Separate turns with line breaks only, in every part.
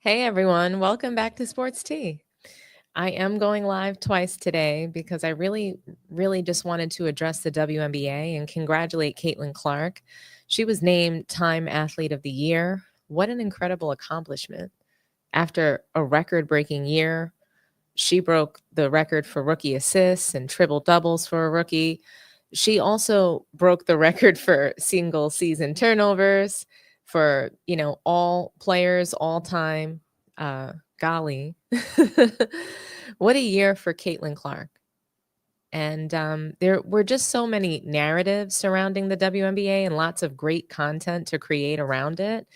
Hey everyone, welcome back to Sports Tea. I am going live twice today because I really just wanted to address the WNBA and congratulate Caitlin Clark. She was named Time Athlete of the Year. What an incredible accomplishment. After a record breaking year, she broke the record for rookie assists and triple doubles for a rookie. She also broke the record for single season turnovers for, all players all time. Golly. What a year for Caitlin Clark. And there were just so many narratives surrounding the WNBA and lots of great content to create around it.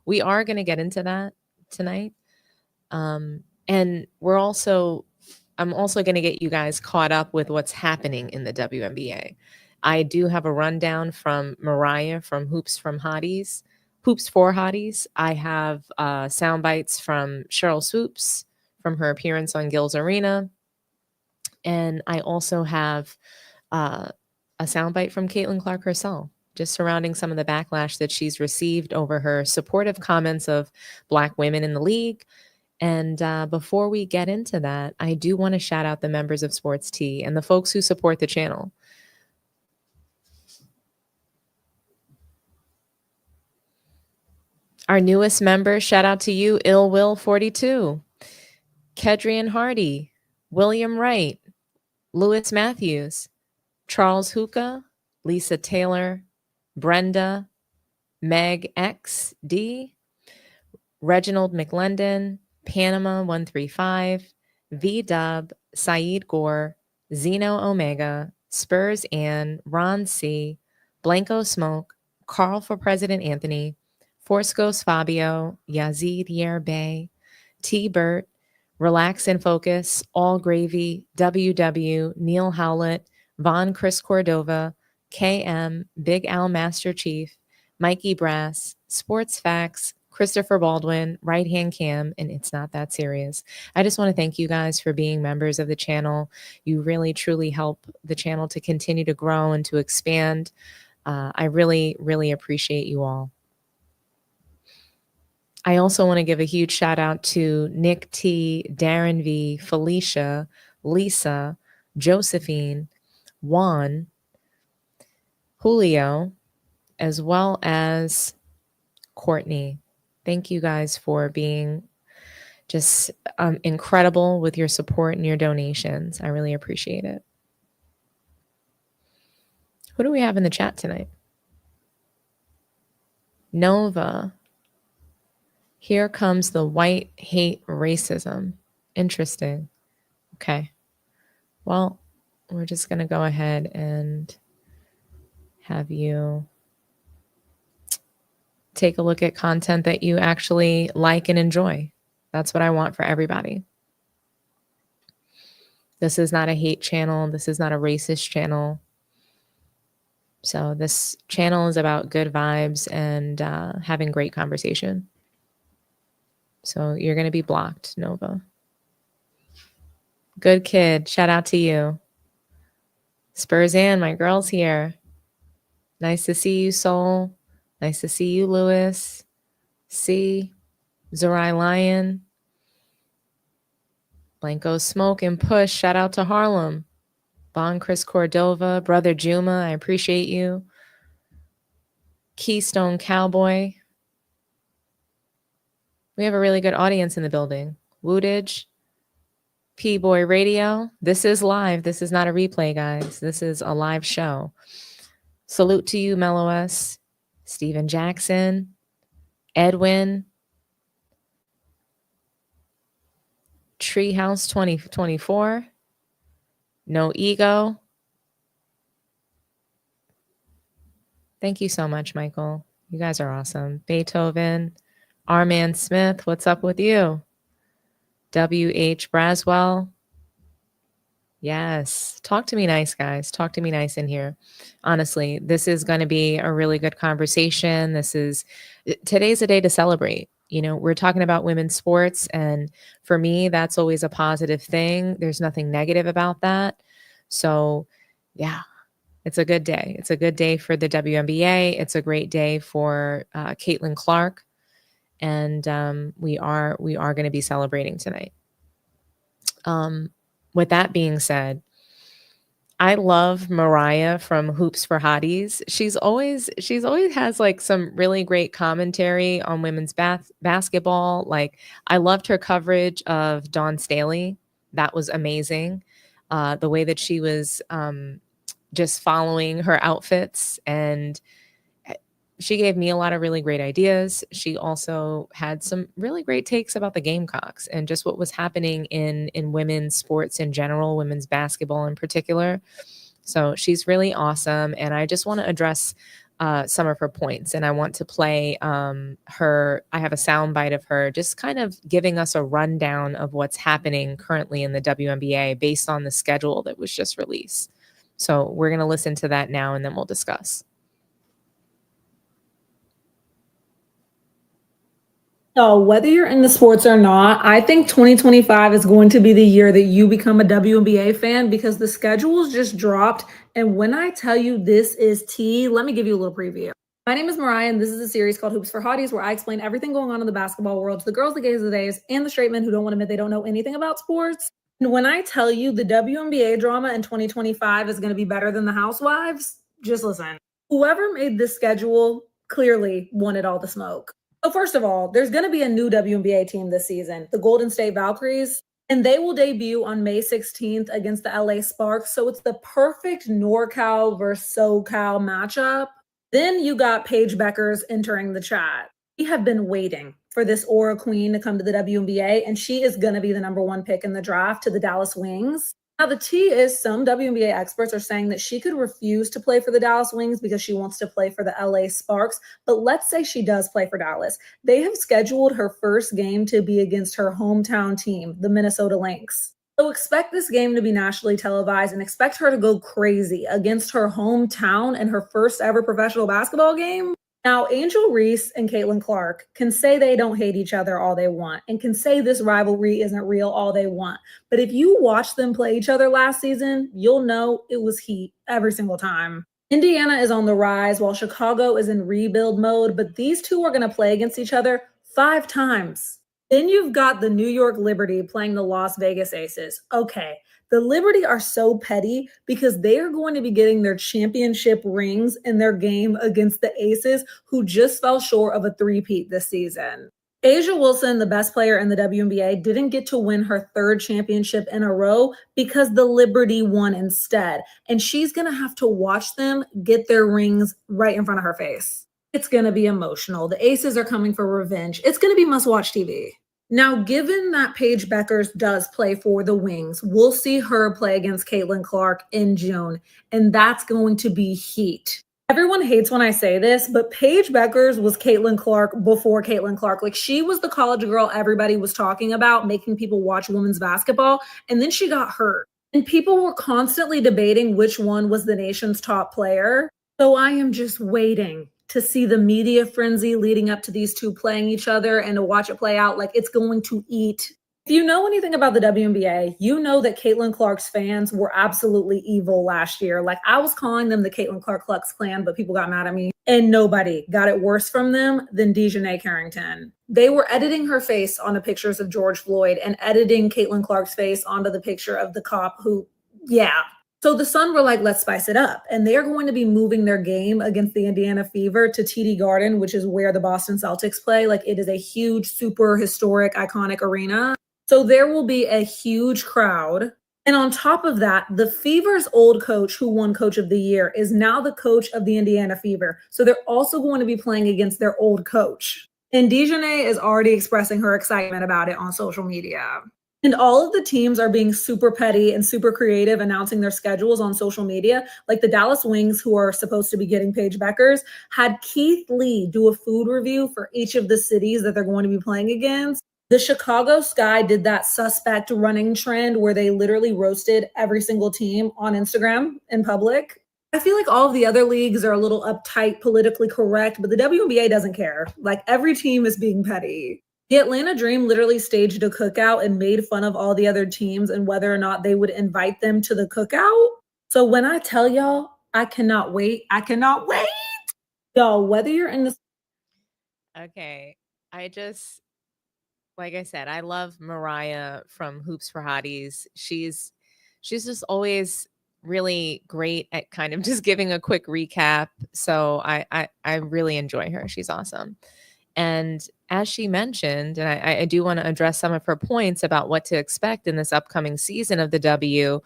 We are going to get into that tonight. And I'm also going to get you guys caught up with what's happening in the WNBA. I do have a rundown from Mariah from Hoops for Hotties. I have sound bites from Cheryl Swoops from her appearance on Gil's Arena. And I also have a soundbite from Caitlin Clark herself, just surrounding some of the backlash that she's received over her supportive comments of Black women in the league. And before we get into that, I do want to shout out the members of Sports Tea and the folks who support the channel. Our newest member, shout out to you, Ill Will 42, Kedrian Hardy, William Wright, Lewis Matthews, Charles Hookah, Lisa Taylor, Brenda, Meg XD, Reginald McLendon, Panama 135, V-Dub, Saeed Gore, Zeno Omega, Spurs Ann, Ron C, Blanco Smoke, Carl for President Anthony, Force Ghost Fabio, Yazid Yerbay, T. Burt, Relax and Focus, All Gravy, WW, Neil Howlett, Von Chris Cordova, KM, Big Al Master Chief, Mikey Brass, Sports Facts, Christopher Baldwin, Right Hand Cam, and It's Not That Serious. I just want to thank you guys for being members of the channel. You really, truly help the channel to continue to grow and to expand. I really, really appreciate you all. I also want to give a huge shout out to Nick T, Darren V, Felicia, Lisa, Josephine, Juan, Julio, as well as Courtney. Thank you guys for being just incredible with your support and your donations. I really appreciate it. Who do we have in the chat tonight? Nova. Here comes the white hate racism. Interesting. Okay. Well, we're just going to go ahead and have you take a look at content that you actually like and enjoy. That's what I want for everybody. This is not a hate channel. This is not a racist channel. So this channel is about good vibes and having great conversation. So you're going to be blocked, Nova. Good kid. Shout out to you. Spurs Ann, my girl's here. Nice to see you, Soul. Nice to see you, Lewis. C. Zerai Lion. Blanco Smoke and Push. Shout out to Harlem. Bon Chris Cordova. Brother Juma, I appreciate you. Keystone Cowboy. We have a really good audience in the building. Wootage. P-Boy Radio. This is live. This is not a replay, guys. This is a live show. Salute to you, Mellow S. Steven Jackson. Edwin. Treehouse 2024. No Ego. Thank you so much, Michael. You guys are awesome. Beethoven. Arman Smith, what's up with you? W.H. Braswell. Yes. Talk to me nice, guys. Talk to me nice in here. Honestly, this is going to be a really good conversation. Today's a day to celebrate. You know, we're talking about women's sports, and for me, that's always a positive thing. There's nothing negative about that. So, yeah, it's a good day. It's a good day for the WNBA. It's a great day for Caitlin Clark. and we are going to be celebrating tonight. With that being said, I love Mariah from Hoops for Hotties. She's always has like some really great commentary on women's basketball. Like, I loved her coverage of Dawn Staley. That was amazing. The way that she was just following her outfits, and she gave me a lot of really great ideas. She also had some really great takes about the Gamecocks and just what was happening in women's sports in general, women's basketball in particular. So she's really awesome, and I just want to address some of her points. And I want to play her. I have a sound bite of her just kind of giving us a rundown of what's happening currently in the WNBA based on the schedule that was just released. So we're going to listen to that now, and then we'll discuss.
So, whether you're in the sports or not, I think 2025 is going to be the year that you become a WNBA fan because the schedules just dropped. And when I tell you this is tea, let me give you a little preview. My name is Mariah, and this is a series called Hoops for Hotties where I explain everything going on in the basketball world to the girls, the gays, the days, and the straight men who don't want to admit they don't know anything about sports. And when I tell you the WNBA drama in 2025 is going to be better than the Housewives, just listen. Whoever made this schedule clearly wanted all the smoke. So first of all, there's going to be a new WNBA team this season, the Golden State Valkyries, and they will debut on May 16th against the LA Sparks. So it's the perfect NorCal versus SoCal matchup. Then you got Paige Beckers entering the chat. We have been waiting for this Aura Queen to come to the WNBA, and she is going to be the number one pick in the draft to the Dallas Wings. Now, the tea is some WNBA experts are saying that she could refuse to play for the Dallas Wings because she wants to play for the LA Sparks. But let's say she does play for Dallas. They have scheduled her first game to be against her hometown team, the Minnesota Lynx. So expect this game to be nationally televised and expect her to go crazy against her hometown and her first ever professional basketball game. Now, Angel Reese and Caitlin Clark can say they don't hate each other all they want and can say this rivalry isn't real all they want. But if you watch them play each other last season, you'll know it was heat every single time. Indiana is on the rise while Chicago is in rebuild mode, but these two are going to play against each other 5 times. Then you've got the New York Liberty playing the Las Vegas Aces. Okay, the Liberty are so petty because they are going to be getting their championship rings in their game against the Aces, who just fell short of a three-peat this season. Asia Wilson, the best player in the WNBA, didn't get to win her 3rd championship in a row because the Liberty won instead. And she's going to have to watch them get their rings right in front of her face. It's going to be emotional. The Aces are coming for revenge. It's going to be must-watch TV. Now, given that Paige Beckers does play for the Wings, we'll see her play against Caitlin Clark in June, and that's going to be heat. Everyone hates when I say this, but Paige Beckers was Caitlin Clark before Caitlin Clark. Like, she was the college girl everybody was talking about, making people watch women's basketball, and then she got hurt. And people were constantly debating which one was the nation's top player. So I am just waiting to see the media frenzy leading up to these two playing each other and to watch it play out. Like, it's going to eat. If you know anything about the WNBA, you know that Caitlin Clark's fans were absolutely evil last year. Like, I was calling them the Caitlin Clark Klux Klan, but people got mad at me. And nobody got it worse from them than Dejanay Carrington. They were editing her face onto pictures of George Floyd and editing Caitlin Clark's face onto the picture of the cop who, yeah. So the Sun were like, let's spice it up. And they're going to be moving their game against the Indiana Fever to TD Garden, which is where the Boston Celtics play. Like, it is a huge, super historic, iconic arena. So there will be a huge crowd. And on top of that, the Fever's old coach who won Coach of the Year is now the coach of the Indiana Fever. So they're also going to be playing against their old coach. And Dejanay is already expressing her excitement about it on social media. And all of the teams are being super petty and super creative, announcing their schedules on social media. Like the Dallas Wings, who are supposed to be getting Paige Beckers, had Keith Lee do a food review for each of the cities that they're going to be playing against. The Chicago Sky did that suspect running trend where they literally roasted every single team on Instagram in public. I feel like all of the other leagues are a little uptight, politically correct, but the WNBA doesn't care. Like, every team is being petty. The Atlanta Dream literally staged a cookout and made fun of all the other teams and whether or not they would invite them to the cookout. So when I tell y'all, I cannot wait. I cannot wait. Y'all, whether you're in the...
Okay. I just, like I said, I love Mariah from Hoops for Hotties. She's just always really great at kind of just giving a quick recap. So I really enjoy her. She's awesome. And as she mentioned, and I do want to address some of her points about what to expect in this upcoming season of the W,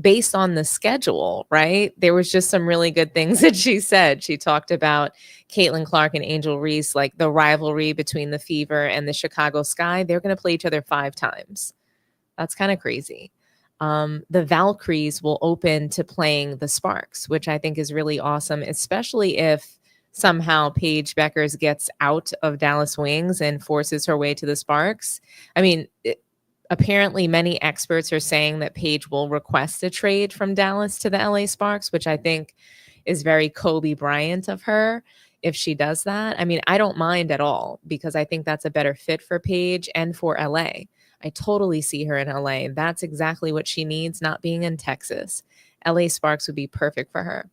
based on the schedule, right? There was just some really good things that she said. She talked about Caitlin Clark and Angel Reese, like the rivalry between the Fever and the Chicago Sky. They're going to play each other 5 times. That's kind of crazy. The Valkyries will open to playing the Sparks, which I think is really awesome, especially if somehow Paige Beckers gets out of Dallas Wings and forces her way to the Sparks. I mean, apparently many experts are saying that Paige will request a trade from Dallas to the LA Sparks, which I think is very Kobe Bryant of her if she does that. I mean, I don't mind at all because I think that's a better fit for Paige and for LA. I totally see her in LA. That's exactly what she needs, not being in Texas. LA Sparks would be perfect for her.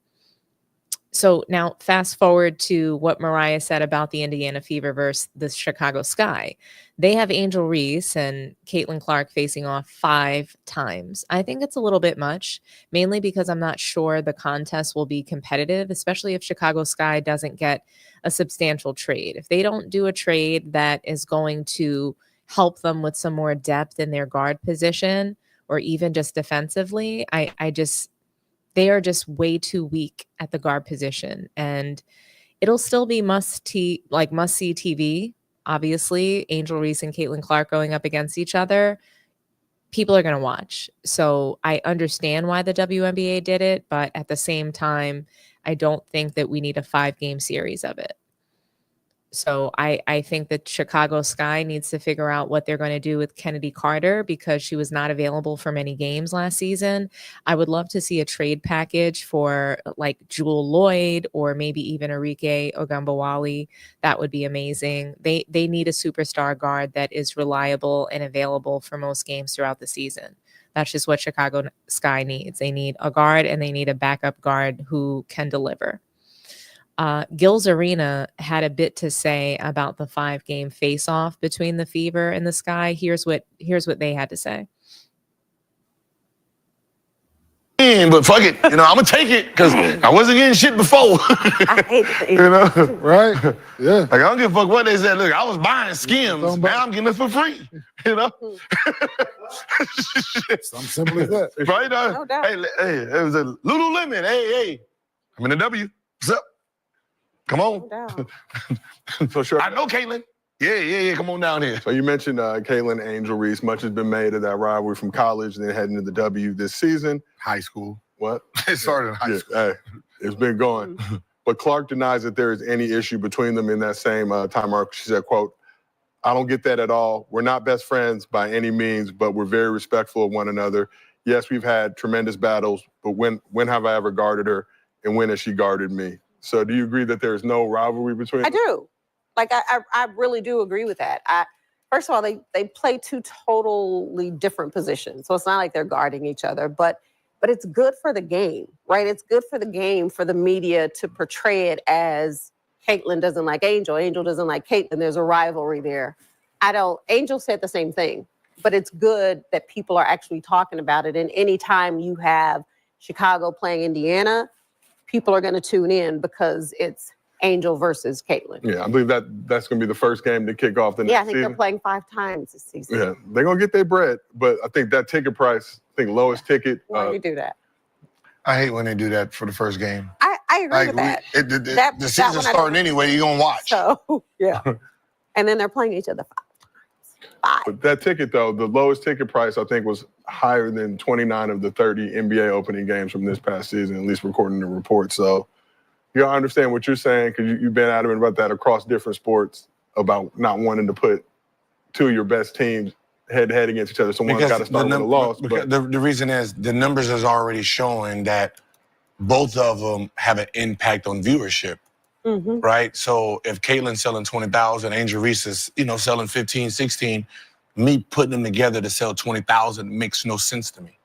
So now fast forward to what Mariah said about the Indiana Fever versus the Chicago Sky. They have Angel Reese and Caitlin Clark facing off 5 times. I think it's a little bit much, mainly because I'm not sure the contest will be competitive, especially if Chicago Sky doesn't get a substantial trade. If they don't do a trade that is going to help them with some more depth in their guard position or even just defensively, they are just way too weak at the guard position, and it'll still be must-see TV. Obviously, Angel Reese and Caitlin Clark going up against each other, people are going to watch. So I understand why the WNBA did it, but at the same time, I don't think that we need a 5-game series of it. So I think that Chicago Sky needs to figure out what they're going to do with Kennedy Carter because she was not available for many games last season. I would love to see a trade package for like Jewel Lloyd or maybe even Arike Ogunbowale. That would be amazing. They need a superstar guard that is reliable and available for most games throughout the season. That's just what Chicago Sky needs. They need a guard and they need a backup guard who can deliver. Gilsarena had a bit to say about the 5-game face-off between the Fever and the Sky. Here's what they had to say.
But fuck it, I'm gonna take it because I wasn't getting shit before.
I hate
it.
Right? Yeah.
Like I don't give a fuck what they said. Look, I was buying Skims. Now I'm getting it for free.
Something simple as that.
Right?
No doubt.
Hey, it was a Lululemon. Hey, I'm in the W. What's up? Come on.
No
So sure.
I know Caitlin. Yeah. Come on down here.
So you mentioned Caitlin Angel Reese. Much has been made of that rivalry from college and then heading to the W this season.
High school.
What?
It started in high school.
Hey, it's been going. But Clark denies that there is any issue between them in that same time article. She said, quote, "I don't get that at all. We're not best friends by any means, but we're very respectful of one another. Yes, we've had tremendous battles, but when have I ever guarded her and when has she guarded me?" So do you agree that there's no rivalry between them?
I do. Like, I really do agree with that. First of all, they play 2 totally different positions. So it's not like they're guarding each other, but it's good for the game, right? It's good for the game for the media to portray it as Caitlin doesn't like Angel doesn't like Caitlin. There's a rivalry there. Angel said the same thing, but it's good that people are actually talking about it. And anytime you have Chicago playing Indiana, people are going to tune in because it's Angel versus Caitlin.
Yeah, I believe that's going to be the first game to kick off the next season.
Yeah, I think they're playing 5 times this season.
Yeah, they're going to get their bread, but I think that ticket price, lowest ticket.
Why do you do that?
I hate when they do that for the first game.
I agree with that.
The season's starting anyway. You're going to watch.
So, yeah. And then they're playing each other 5 times.
But that ticket, though, the lowest ticket price, I think, was higher than 29 of the 30 NBA opening games from this past season, at least according to reports. So you gotta understand what you're saying because you've been adamant about that across different sports about not wanting to put 2 of your best teams head-to-head against each other. So one's got to start with a loss. But
the reason is the numbers is already showing that both of them have an impact on viewership.
Mm-hmm.
Right? So if Caitlin's selling 20,000, Angel Reese is, selling 15, 16, me putting them together to sell 20,000 makes no sense to me.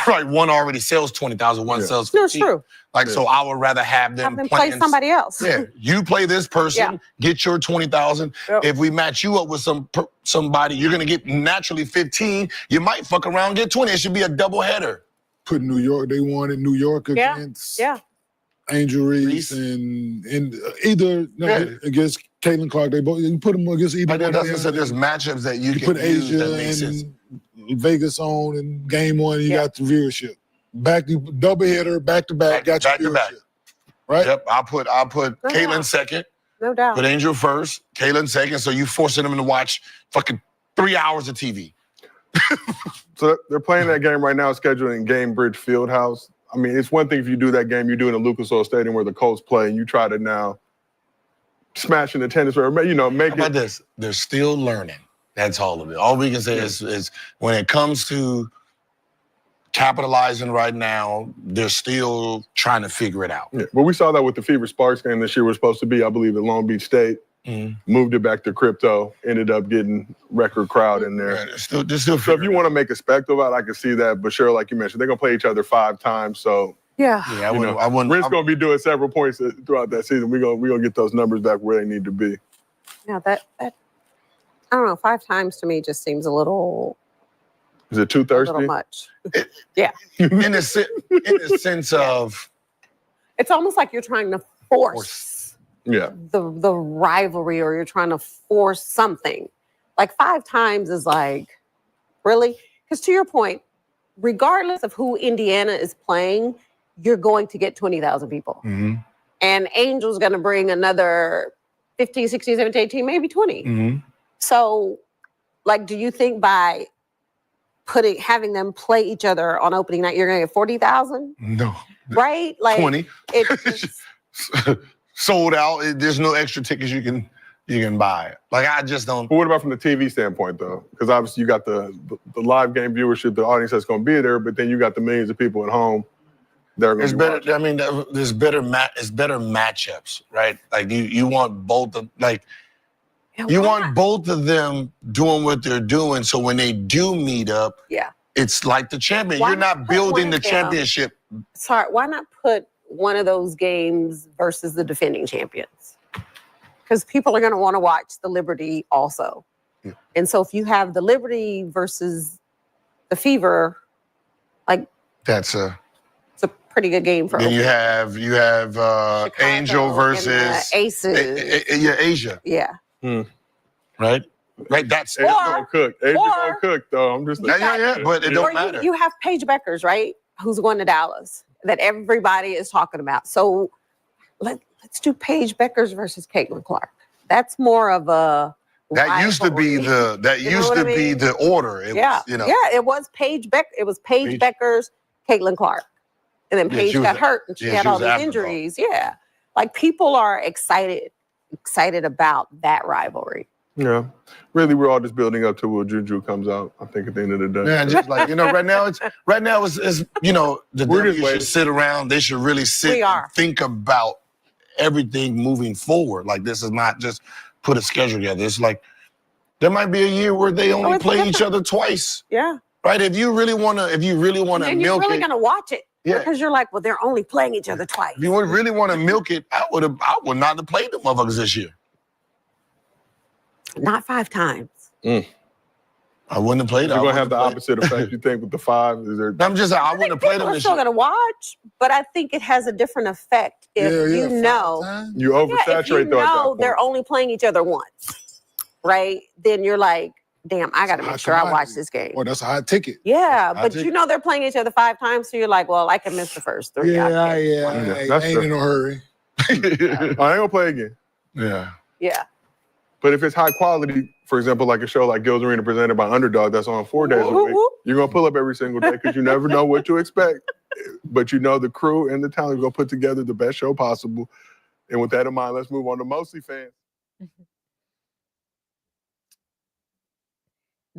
Right, one already sells 20,000, one sells
No, it's
15.
true.
Like, so I would rather have them
Play somebody else.
Yeah, you play this person, get your 20,000.
Yep.
If we match you up with somebody, you're gonna get naturally 15. You might fuck around and get 20. It should be a double header.
Put New York. They wanted New York against Angel Reese and either against Caitlin Clark. They both you put them against either.
Like that's said, there's matchups that you can
put
use
Asia
that make sense.
and Vegas on in game one. You got the viewership. Back to double hitter, back to back. Got your viewership. Back. Right.
Yep. I'll put Caitlin second.
No doubt.
Put Angel first, Caitlin second. So you forcing them to watch fucking 3 hours of TV.
So they're playing that game right now, scheduled in Gamebridge Fieldhouse. I mean, it's one thing if you do that game, you do it in Lucas Oil Stadium where the Colts play, and you try to now smash in the tennis, or make
How
it.
about this? They're still learning. That's all of it. All we can say is when it comes to capitalizing right now, they're still trying to figure it out.
Yeah, but we saw that with the Fever Sparks game this year was supposed to be, I believe, at Long Beach State. Moved it back to crypto, ended up getting record crowd in there.
Yeah, still
so if you want to make a spectacle out, I can see that. But sure, like you mentioned, they're gonna play each other 5 times. So
I wouldn't.
Rick's gonna be doing several points throughout that season. We're gonna get those numbers back where they need to be.
Yeah, that I don't know. 5 times to me just seems a little.
Is it too thirsty?
A little much.
In the sense of,
it's almost like you're trying to force. The rivalry, or you're trying to force something. Like 5 times is like, really? Because to your point, regardless of who Indiana is playing, you're going to get 20,000 people. And Angel's going to bring another 15, 16, 17, 18, maybe 20. So, like, do you think by having them play each other on opening night, you're going to get 40,000?
No.
Right? Like
20.
It's
sold out. There's no extra tickets you can buy. Like, I just don't.
But what about from the TV standpoint, though? Because obviously you got the live game viewership, the audience that's going to be there, but then you got the millions of people at home that are going to be watching.
I mean, there's better matchups, right? Like you want both of want both of them doing what they're doing. So when they do meet up, it's like the champion. You're not building the championship.
Sorry, why not put one of those games versus the defending champions? Because people are going to want to watch the Liberty also. And so if you have the Liberty versus the Fever, like
it's
a pretty good game for.
Then you have
Chicago
Angel versus
Aces.
Asia. Right. That's
Asia's gonna cook. Asia's gonna cook, though. I'm just
but it don't matter.
You have Paige Beckers, right? Who's going to Dallas that everybody is talking about. So let's do Paige Beckers versus Caitlin Clark. That's more of a
that used to be the order. It was,
it was Paige Paige Beckers, Caitlin Clark. And then Paige got hurt and she had all these injuries. Yeah. Like people are excited about that rivalry.
Yeah. Really, we're all just building up to when Juju comes out, I think, at the end of the day.
Yeah, just like, right now it's the W should sit around. They should really sit and think about everything moving forward. Like, this is not just put a schedule together. It's like there might be a year where they only play each other twice.
Yeah.
Right? If you really wanna milk
you're really gonna watch it.
Yeah.
Because you're like, well, they're only playing each other twice.
If you really want to milk it, I would not have played the motherfuckers this year.
Not 5 times.
I wouldn't have played.
You're gonna have the opposite effect, you think, with the 5? Is there?
I wouldn't have played them.
We're still gonna watch, but I think it has a different effect if you know
you oversaturate.
If you know they're only playing each other once, right? Then you're like, damn, I got to make sure I watch this game.
Well, that's a high ticket.
Yeah, but you know they're playing each other 5 times, so you're like, well, I can miss the first 3.
I ain't in no hurry.
I ain't gonna play again.
Yeah.
But if it's high quality, for example, like a show like Gilsarena presented by Underdog that's on 4 days a week, you're going to pull up every single day because you never know what to expect. But you know the crew and the talent are going to put together the best show possible. And with that in mind, let's move on to Mostly Fans.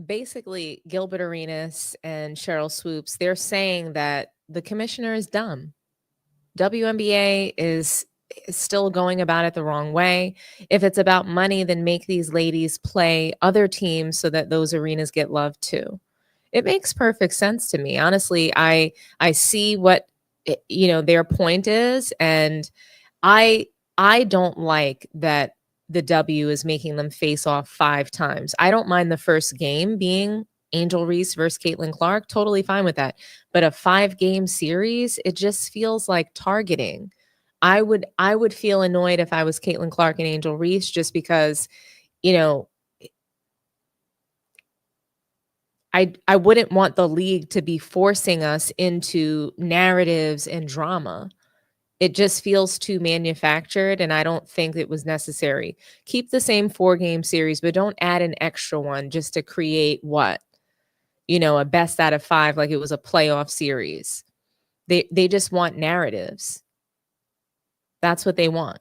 Basically, Gilbert Arenas and Cheryl Swoops, they're saying that the commissioner is dumb. WNBA is still going about it the wrong way. If it's about money, then make these ladies play other teams so that those arenas get love too. It makes perfect sense to me. Honestly, I see what their point is, and I don't like that the W is making them face off 5 times. I don't mind the first game being Angel Reese versus Caitlin Clark. Totally fine with that. But a 5-game series, it just feels like targeting. I would feel annoyed if I was Caitlin Clark and Angel Reese, just because, I wouldn't want the league to be forcing us into narratives and drama. It just feels too manufactured, and I don't think it was necessary. Keep the same 4-game series, but don't add an extra one just to create what? A best out of 5, like it was a playoff series. They just want narratives. That's what they want.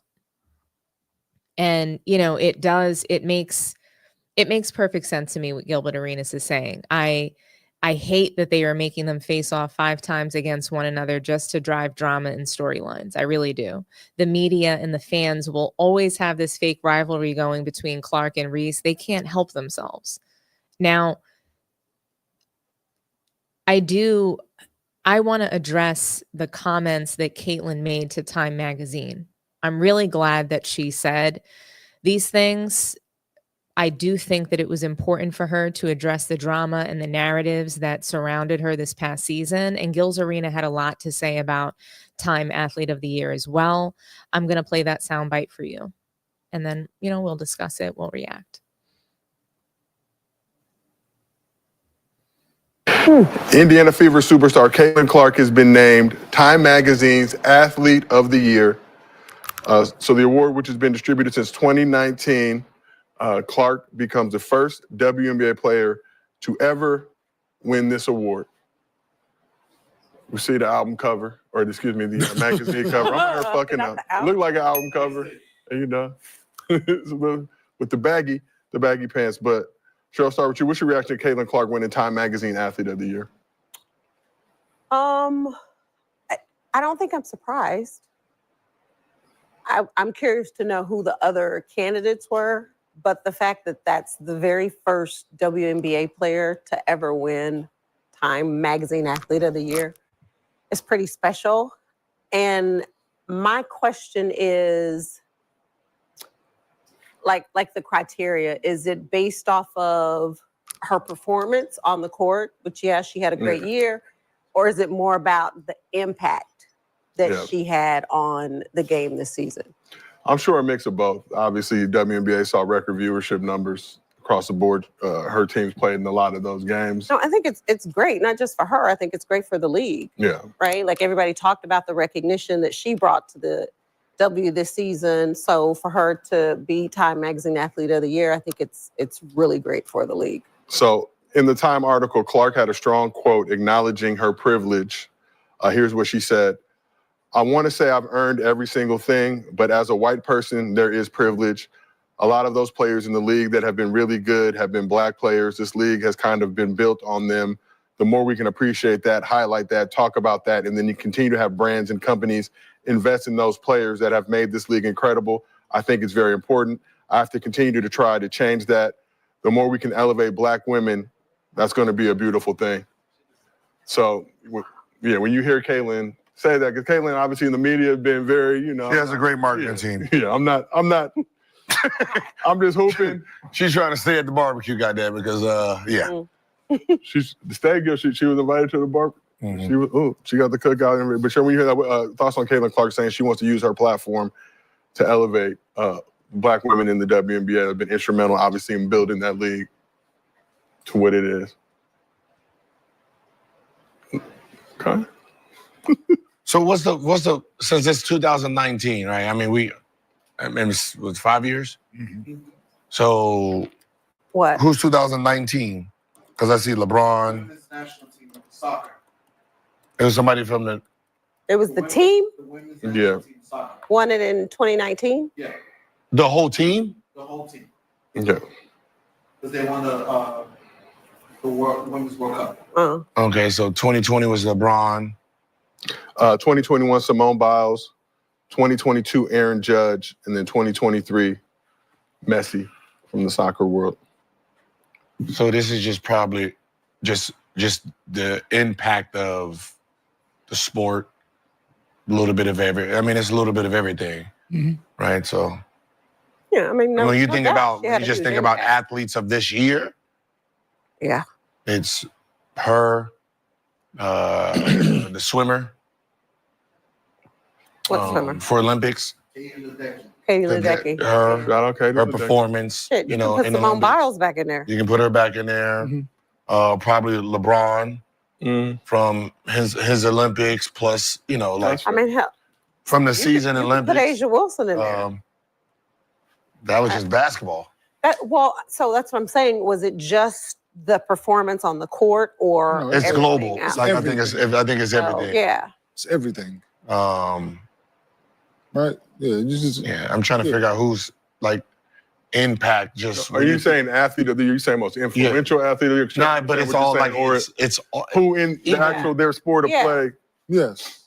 And, it makes perfect sense to me what Gilbert Arenas is saying. I hate that they are making them face off 5 times against one another just to drive drama and storylines. I really do. The media and the fans will always have this fake rivalry going between Clark and Reese. They can't help themselves. Now, I want to address the comments that Caitlin made to Time Magazine. I'm really glad that she said these things. I do think that it was important for her to address the drama and the narratives that surrounded her this past season. And Gilsarena had a lot to say about Time Athlete of the Year as well. I'm going to play that soundbite for you. And then, we'll discuss it. We'll react.
Indiana Fever superstar Caitlin Clark has been named Time Magazine's Athlete of the Year. So the award, which has been distributed since 2019, Clark becomes the first WNBA player to ever win this award. We see the album cover, or excuse me, the magazine cover. I'm here fucking up. It looked like an album cover, with the baggy pants. But Cheryl, I'll start with you. What's your reaction to Caitlin Clark winning Time Magazine Athlete of the Year?
I don't think I'm surprised. I'm curious to know who the other candidates were. But the fact that that's the very first WNBA player to ever win Time Magazine Athlete of the Year is pretty special. And my question is, like the criteria, is it based off of her performance on the court, which, yeah, she had a great year, or is it more about the impact that she had on the game this season?
I'm sure a mix of both. Obviously, WNBA saw record viewership numbers across the board. Her team's played in a lot of those games.
No, I think it's great, not just for her. I think it's great for the league.
Yeah.
Right? Like, everybody talked about the recognition that she brought to the W this season. So for her to be Time Magazine Athlete of the Year, I think it's really great for the league.
So in the Time article, Clark had a strong quote acknowledging her privilege. Here's what she said. I want to say I've earned every single thing, but as a white person, there is privilege. A lot of those players in the league that have been really good have been Black players. This league has kind of been built on them. The more we can appreciate that, highlight that, talk about that, and then you continue to have brands and companies invest in those players that have made this league incredible, I think it's very important. I have to continue to try to change that. The more we can elevate Black women, that's going to be a beautiful thing. So, yeah, when you hear Caitlin say that, because Caitlin, obviously, in the media has been very,
She has a great marketing team.
Yeah, I'm not. I'm just hoping.
She's trying to stay at the barbecue, goddamn, because
She's the stag girl. She was invited to the barbecue. Mm-hmm. She got the cookout. But sure, when you hear that, thoughts on Caitlin Clark saying she wants to use her platform to elevate Black women in the WNBA have been instrumental, obviously, in building that league to what it is. Okay.
So what's the since it's 2019, right? I mean, it's 5 years. Mm-hmm. So
what?
Who's 2019? Because I see LeBron.
Women's national team of soccer.
It was somebody from the.
It was the team.
The women's national team of soccer.
Won it in 2019.
Yeah.
The whole team.
The whole team.
Yeah.
Because they won the Women's World Cup.
Oh.
Okay, so 2020 was LeBron.
2021 Simone Biles, 2022 Aaron Judge, and then 2023 Messi from the soccer world.
So this is just probably just just the impact of the sport, a little bit of it's a little bit of everything, right? So,
yeah, I mean,
when you think
doubt.
about, you just think about athletes of this year.
Yeah,
it's her, the swimmer.
What swimmer?
For Olympics?
Katie Ledecky.
Her performance.
Shit, you can put Simone Biles back in there.
You can put her back in there. Probably LeBron from his Olympics plus,
hell,
from the season Olympics.
Put Asia Wilson in there.
That was just basketball.
So that's what I'm saying. Was it just the performance on the court, or
no, it's global?
Else?
I think it's everything.
Yeah,
it's everything. Right? Yeah,
I'm trying to figure out who's like impact. Just
are you saying athlete of the year? You saying most influential athlete of the year?
Nah, but it's all like it's
who in the actual their sport of play.
Yes.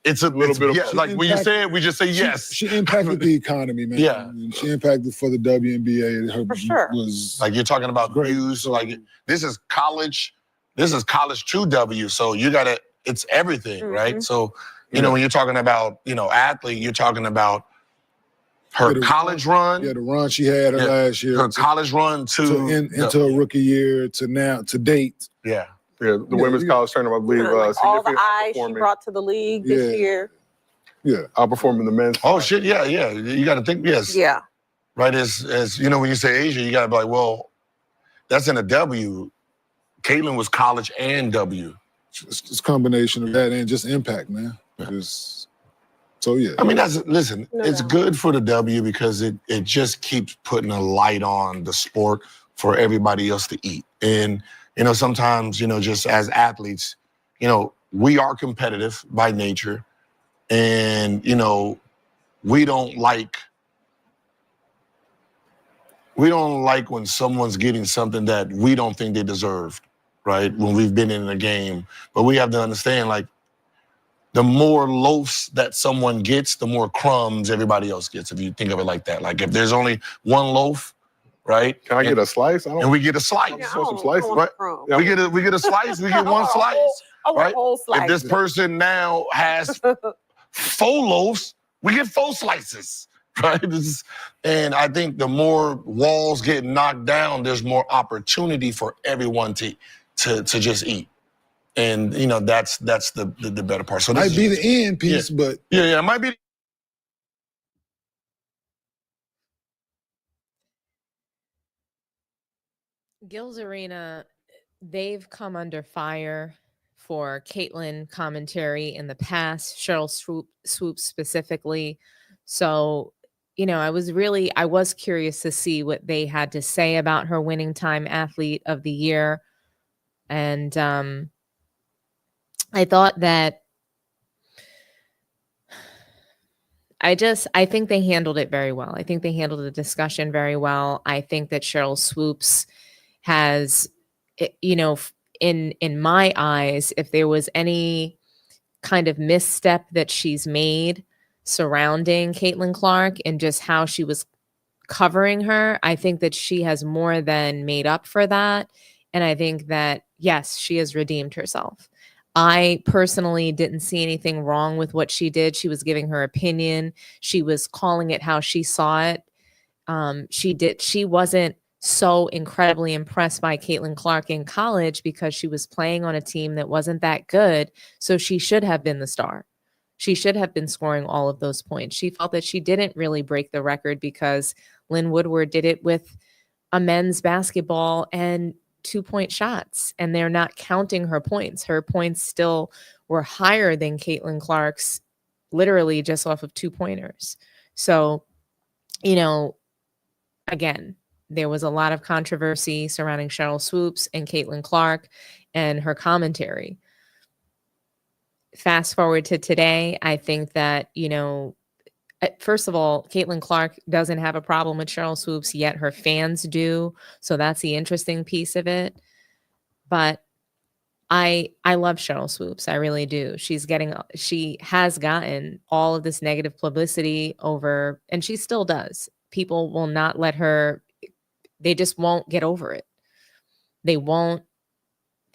It's a little bit of like when you say it, we just say yes.
She impacted the economy, man.
Yeah,
and she impacted for the WNBA. Her
for sure.
Was
like you're talking about views. Like this is college to W. So you gotta. It's everything, right? So when you're talking about athlete, you're talking about her college run.
Yeah, the run she had last year.
Her college run
into her rookie year to now to date.
Yeah.
Yeah, the women's college tournament, I believe.
All the eyes she brought to the league this year.
Yeah,
outperforming the men's.
Oh shit! Yeah. You got to think. Yes.
Yeah.
Right. As when you say Asia, you got to be like, well, that's in a W. Caitlin was college and W.
It's a combination of that and just impact, man. So yeah.
I mean, it's good for the W because it just keeps putting a light on the sport for everybody else to eat. And sometimes, just as athletes, we are competitive by nature. And, we don't like when someone's getting something that we don't think they deserved, right? When we've been in a game. But we have to understand, like, the more loaves that someone gets, the more crumbs everybody else gets, if you think of it like that. Like, if there's only one loaf, right?
Can I get a slice?
And we get a slice.
Some slices,
right?
Yeah.
We get a slice. We get one slice. Right?
Whole slice.
If this person now has 4 loaves, we get 4 slices, right? And I think the more walls get knocked down, there's more opportunity for everyone to just eat. And that's the better part. So
might be the end piece, but
it might be.
Gilsarena, they've come under fire for Caitlin commentary in the past, Cheryl Swoop specifically. So, I was curious to see what they had to say about her winning time athlete of the year. And I thought that I think they handled it very well. I think they handled the discussion very well. I think that Cheryl Swoops has, in my eyes, if there was any kind of misstep that she's made surrounding Caitlin Clark and just how she was covering her, I think that she has more than made up for that. And I think that, yes, she has redeemed herself. I personally didn't see anything wrong with what she did. She was giving her opinion. She was calling it how she saw it. She wasn't so incredibly impressed by Caitlin Clark in college because she was playing on a team that wasn't that good. So she should have been the star. She should have been scoring all of those points. She felt that she didn't really break the record because Lynn Woodward did it with a men's basketball and 2-point shots, and they're not counting her points. Her points still were higher than Caitlin Clark's, literally just off of 2-pointers. So, again, there was a lot of controversy surrounding Cheryl Swoops and Caitlin Clark and her commentary. Fast forward to today, I think that, first of all, Caitlin Clark doesn't have a problem with Cheryl Swoops, yet her fans do. So that's the interesting piece of it. But I love Cheryl Swoops. I really do. She has gotten all of this negative publicity over, and she still does. People will not let her, they just won't get over it. They won't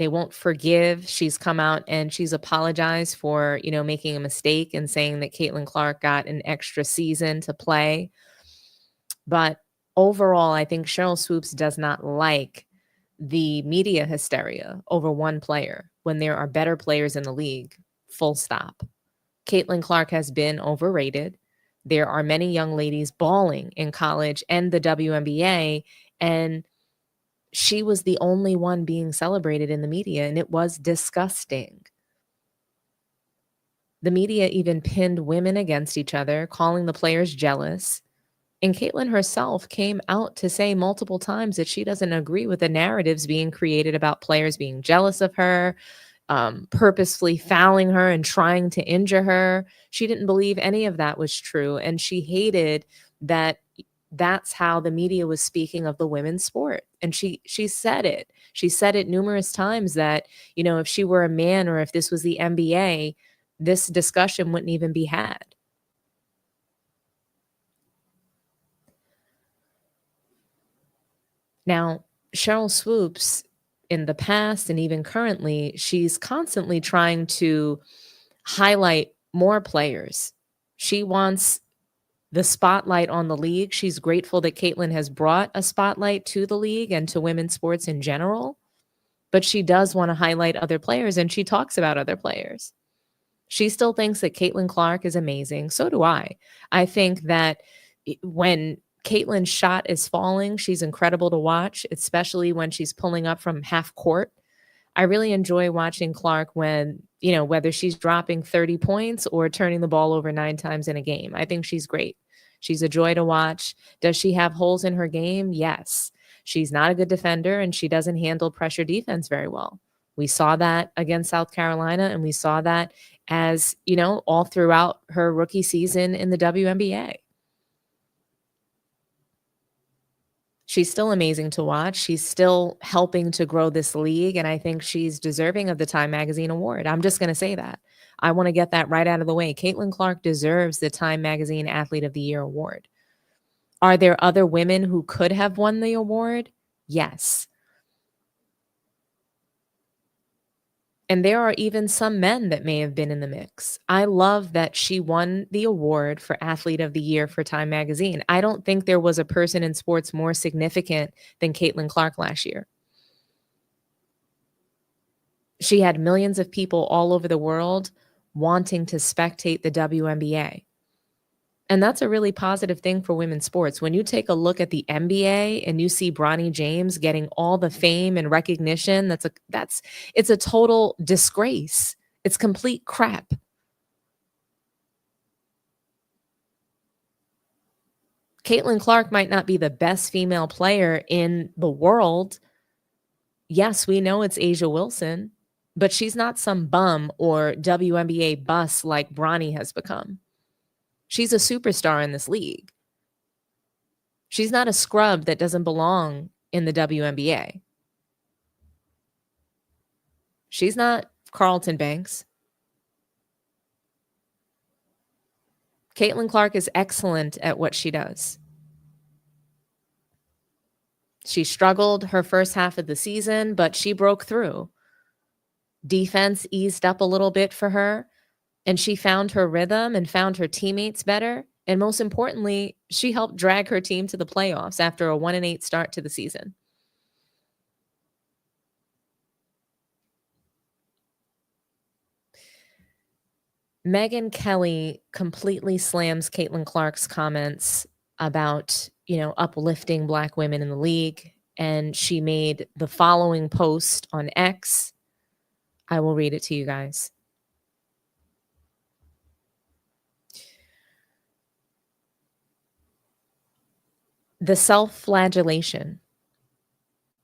They won't forgive. She's come out and she's apologized for, making a mistake and saying that Caitlin Clark got an extra season to play. But overall, I think Cheryl Swoops does not like the media hysteria over one player when there are better players in the league, full stop. Caitlin Clark has been overrated. There are many young ladies balling in college and the WNBA, and she was the only one being celebrated in the media, and it was disgusting. The media even pinned women against each other, calling the players jealous. And Caitlin herself came out to say multiple times that she doesn't agree with the narratives being created about players being jealous of her, purposefully fouling her and trying to injure her. She didn't believe any of that was true. And she hated that that's how the media was speaking of the women's sport. And she said it. She said it numerous times that, if she were a man or if this was the NBA, this discussion wouldn't even be had. Now, Cheryl Swoops, in the past and even currently, she's constantly trying to highlight more players. She wants the spotlight on the league. She's grateful that Caitlin has brought a spotlight to the league and to women's sports in general, but she does want to highlight other players, and she talks about other players. She still thinks that Caitlin Clark is amazing. So do I. I think that when Caitlin's shot is falling, she's incredible to watch, especially when she's pulling up from half court. I really enjoy watching Clark when, whether she's dropping 30 points or turning the ball over 9 times in a game. I think she's great. She's a joy to watch. Does she have holes in her game? Yes. She's not a good defender, and she doesn't handle pressure defense very well. We saw that against South Carolina, and we saw that as, all throughout her rookie season in the WNBA. She's still amazing to watch. She's still helping to grow this league, and I think she's deserving of the Time Magazine award. I'm just going to say that. I want to get that right out of the way. Caitlin Clark deserves the Time Magazine Athlete of the Year award. Are there other women who could have won the award? Yes. And there are even some men that may have been in the mix. I love that she won the award for Athlete of the Year for Time Magazine. I don't think there was a person in sports more significant than Caitlin Clark last year. She had millions of people all over the world wanting to spectate the WNBA. And that's a really positive thing for women's sports. When you take a look at the NBA and you see Bronny James getting all the fame and recognition, it's a total disgrace. It's complete crap. Caitlin Clark might not be the best female player in the world. Yes, we know it's A'ja Wilson, but she's not some bum or WNBA bust like Bronny has become. She's a superstar in this league. She's not a scrub that doesn't belong in the WNBA. She's not Carlton Banks. Caitlin Clark is excellent at what she does. She struggled her first half of the season, but she broke through. Defense eased up a little bit for her, and she found her rhythm and found her teammates better. And most importantly, she helped drag her team to the playoffs after a 1-8 start to the season. Megyn Kelly completely slams Caitlin Clark's comments about, uplifting Black women in the league. And she made the following post on X. I will read it to you guys. The self-flagellation.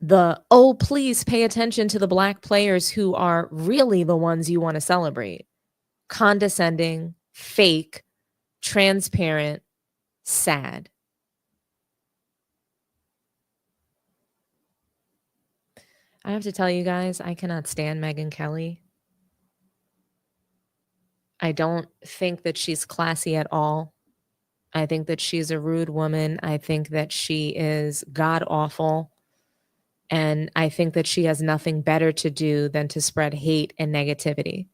The, oh, please pay attention to the Black players who are really the ones you want to celebrate. Condescending, fake, transparent, sad. I have to tell you guys, I cannot stand Megyn Kelly. I don't think that she's classy at all. I think that she's a rude woman. I think that she is god-awful. And I think that she has nothing better to do than to spread hate and negativity.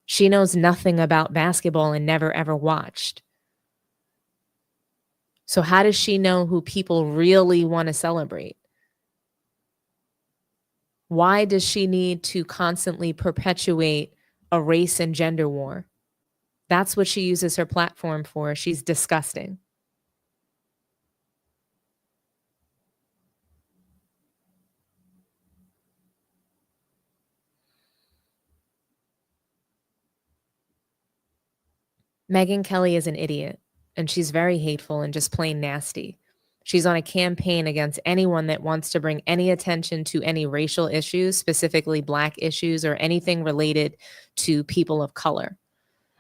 She knows nothing about basketball and never ever watched. So how does she know who people really want to celebrate? Why does she need to constantly perpetuate a race and gender war? That's what she uses her platform for. She's disgusting. Megyn Kelly is an idiot, and she's very hateful and just plain nasty. She's on a campaign against anyone that wants to bring any attention to any racial issues, specifically Black issues or anything related to people of color.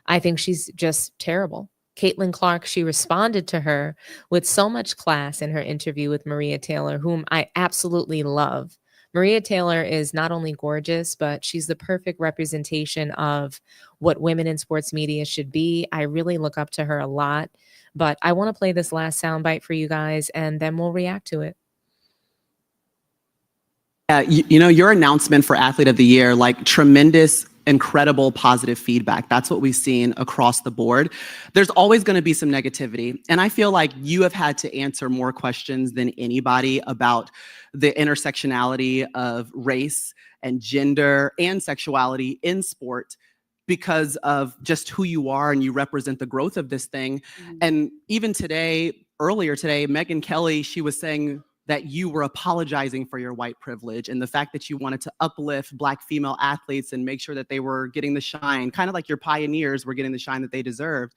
I think she's just terrible. Caitlin Clark, she responded to her with so much class in her interview with Maria Taylor, whom I absolutely love. Maria Taylor is not only gorgeous, but she's the perfect representation of what women in sports media should be. I really look up to her a lot, but I want to play this last soundbite for you guys, and then we'll react to it.
You know, your announcement for Athlete of the Year, like tremendous, incredible positive feedback. That's what we've seen across the board. There's always going to be some negativity. And I feel like you have had to answer more questions than anybody about the intersectionality of race and gender and sexuality in sport because of just who you are and you represent the growth of this thing. And even today, earlier today, Megyn Kelly, she was saying that you were apologizing for your white privilege and the fact that you wanted to uplift Black female athletes and make sure that they were getting the shine, kind of like your pioneers were getting the shine that they deserved.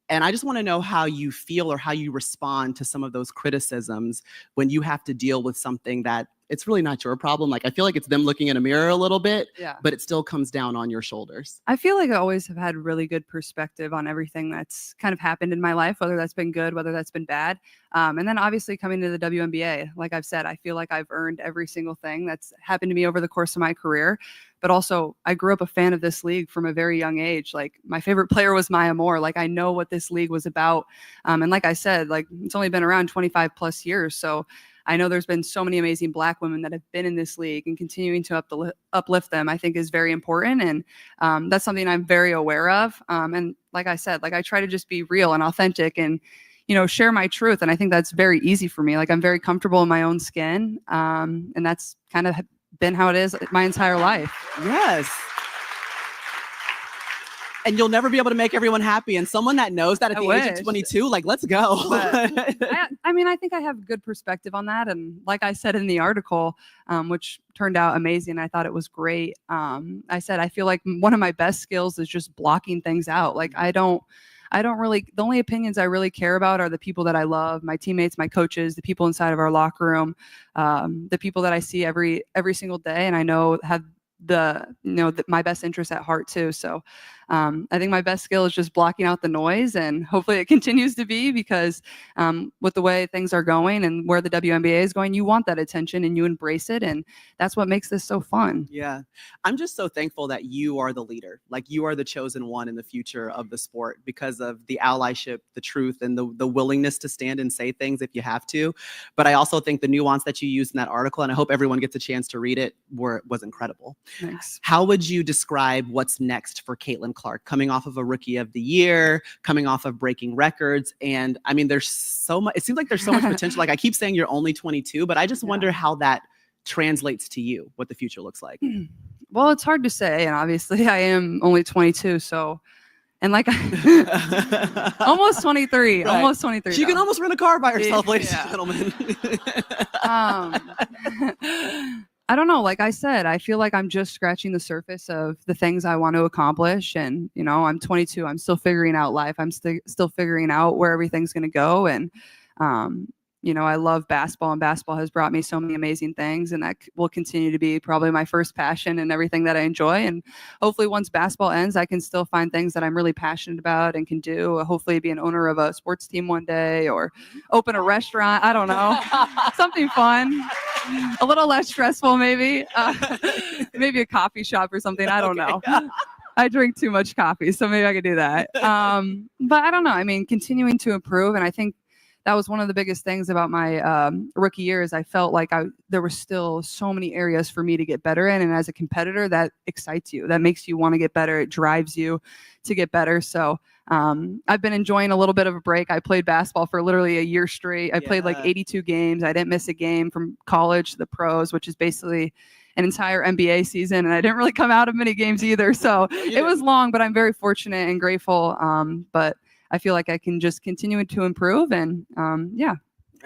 And I just want to know how you feel or how you respond to some of those criticisms when you have to deal with something that it's really not your problem. Like, I feel like it's them looking in a mirror a little bit, but it still comes down on your shoulders.
I feel like I always have had really good perspective on everything that's kind of happened in my life, whether that's been good, whether that's been bad. And then obviously coming to the WNBA, like I've said, I feel like I've earned every single thing that's happened to me over the course of my career. But also, I grew up a fan of this league from a very young age. Like, my favorite player was Maya Moore. Like, I know what this league was about. And like I said, like, it's only been around 25 plus years. So I know there's been so many amazing Black women that have been in this league, and continuing to uplift them, I think, is very important. And that's something I'm very aware of. And like I said, like, I try to just be real and authentic and, you know, share my truth. And I think that's very easy for me. Like, I'm very comfortable in my own skin. And that's kind of been how it is my entire life.
Yes. And you'll never be able to make everyone happy. And someone that knows that at the age of 22, like, let's go.
I mean, I think I have good perspective on that. And like I said in the article, which turned out amazing, I thought it was great. I said, I feel like one of my best skills is just blocking things out. Like, I don't really, the only opinions I really care about are the people that I love, my teammates, my coaches, the people inside of our locker room, the people that I see every single day. And I know have my best interests at heart too. So I think my best skill is just blocking out the noise, and hopefully it continues to be, because with the way things are going and where the WNBA is going, you want that attention and you embrace it. And that's what makes this so fun.
Yeah. I'm just so thankful that you are the leader. Like, you are the chosen one in the future of the sport because of the allyship, the truth, and the willingness to stand and say things if you have to. But I also think the nuance that you used in that article, and I hope everyone gets a chance to read it, was incredible.
Thanks.
How would you describe what's next for Caitlin Clark, coming off of a Rookie of the Year, coming off of breaking records? And I mean, there's so much, it seems like there's so much potential. Like, I keep saying you're only 22, but I just wonder how that translates to you, what the future looks like.
Well, it's hard to say. And obviously I am only 22. So, and like, almost 23,
Right.
Almost 23.
She can almost rent a car by herself, ladies
Yeah.
and gentlemen.
I don't know. Like I said, I feel like I'm just scratching the surface of the things I want to accomplish. And, you know, I'm 22. I'm still figuring out life. I'm still figuring out where everything's going to go. And, you know, I love basketball, and basketball has brought me so many amazing things, and that will continue to be probably my first passion and everything that I enjoy. And hopefully once basketball ends, I can still find things that I'm really passionate about and can do. Hopefully be an owner of a sports team one day, or open a restaurant. I don't know, something fun, a little less stressful, maybe, maybe a coffee shop or something. I don't know. I drink too much coffee, so maybe I could do that. But I don't know. I mean, continuing to improve. And I think that was one of the biggest things about my rookie year is I felt like there were still so many areas for me to get better in. And as a competitor, that excites you. That makes you want to get better. It drives you to get better. So I've been enjoying a little bit of a break. I played basketball for literally a year straight. I played like 82 games. I didn't miss a game from college to the pros, which is basically an entire NBA season. And I didn't really come out of many games either. So it was long, but I'm very fortunate and grateful. But I feel like I can just continue to improve. And yeah.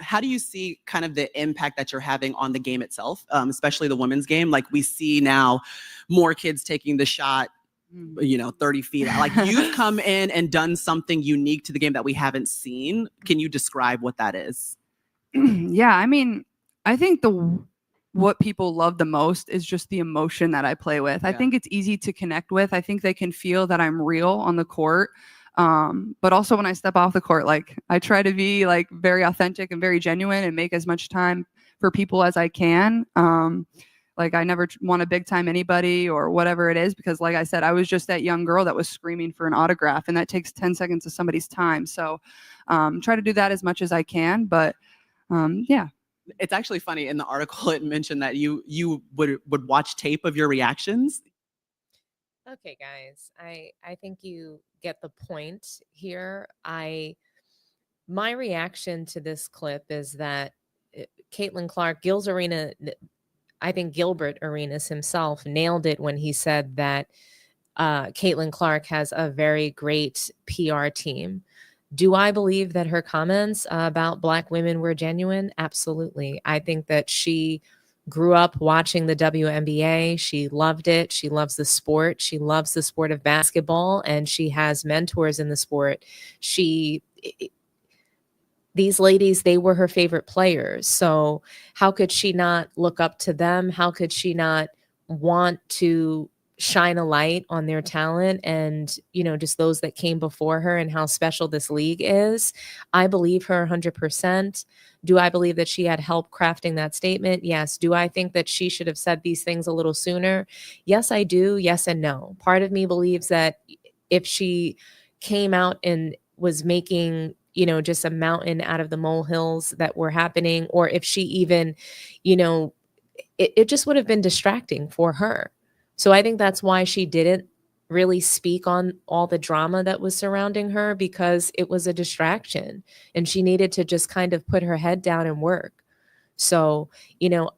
How do you see kind of the impact that you're having on the game itself, especially the women's game? Like we see now more kids taking the shot, 30 feet. Like you've come in and done something unique to the game that we haven't seen. Can you describe what that is?
Yeah, I mean, I think what people love the most is just the emotion that I play with. I think it's easy to connect with. I think they can feel that I'm real on the court. But also when I step off the court, like I try to be like very authentic and very genuine and make as much time for people as I can. Like I never want to big time anybody or whatever it is, because like I said, I was just that young girl that was screaming for an autograph, and that takes 10 seconds of somebody's time. So try to do that as much as I can. But yeah.
It's actually funny. In the article, it mentioned that you would watch tape of your reactions.
Okay, guys, I think you get the point here. My reaction to this clip is that Caitlin Clark, I think Gilbert Arenas himself nailed it when he said that Caitlin Clark has a very great PR team. Do I believe that her comments about Black women were genuine? Absolutely. I think that she grew up watching the WNBA. She loved it. She loves the sport. She loves the sport of basketball, and she has mentors in the sport. These ladies, they were her favorite players. So how could she not look up to them? How could she not want to shine a light on their talent and, just those that came before her and how special this league is? I believe her 100%. Do I believe that she had help crafting that statement? Yes. Do I think that she should have said these things a little sooner? Yes, I do. Yes and no. Part of me believes that if she came out and was making just a mountain out of the molehills that were happening, or if she even, it just would have been distracting for her. So I think that's why she didn't really speak on all the drama that was surrounding her, because it was a distraction and she needed to just kind of put her head down and work. So,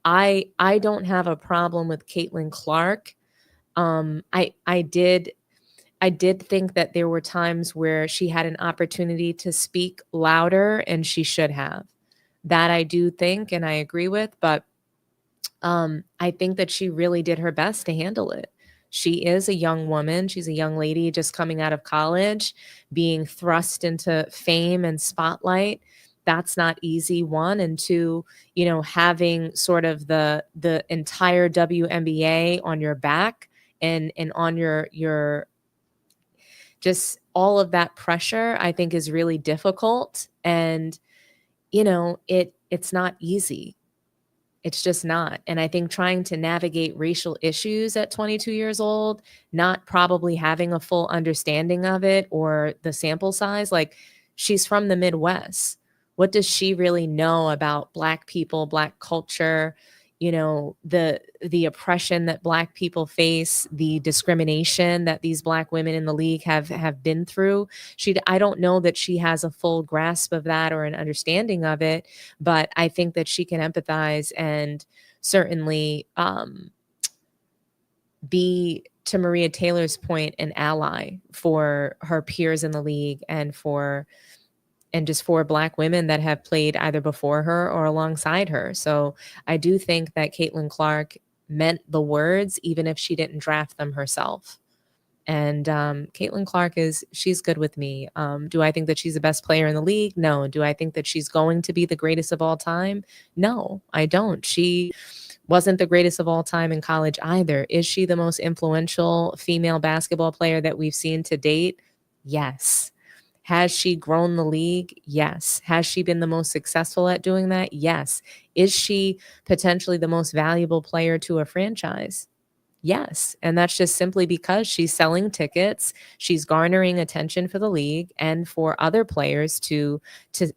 I don't have a problem with Caitlin Clark. I did think that there were times where she had an opportunity to speak louder, and she should have. That I do think, and I agree with, but I think that she really did her best to handle it. She is a young woman. She's a young lady just coming out of college, being thrust into fame and spotlight. That's not easy, one. And two, having sort of the entire WNBA on your back and on your just all of that pressure, I think, is really difficult. And, it's not easy. It's just not. And I think trying to navigate racial issues at 22 years old, not probably having a full understanding of it or the sample size, like she's from the Midwest. What does she really know about Black people, Black culture, the oppression that Black people face, the discrimination that these Black women in the league have been through? I don't know that she has a full grasp of that or an understanding of it, but I think that she can empathize and certainly be, to Maria Taylor's point, an ally for her peers in the league and just for Black women that have played either before her or alongside her. So I do think that Caitlin Clark meant the words, even if she didn't draft them herself. And Caitlin Clark she's good with me. Do I think that she's the best player in the league? No. Do I think that she's going to be the greatest of all time? No, I don't. She wasn't the greatest of all time in college either. Is she the most influential female basketball player that we've seen to date? Yes. Has she grown the league? Yes. Has she been the most successful at doing that? Yes. Is she potentially the most valuable player to a franchise? Yes. And that's just simply because she's selling tickets, she's garnering attention for the league and for other players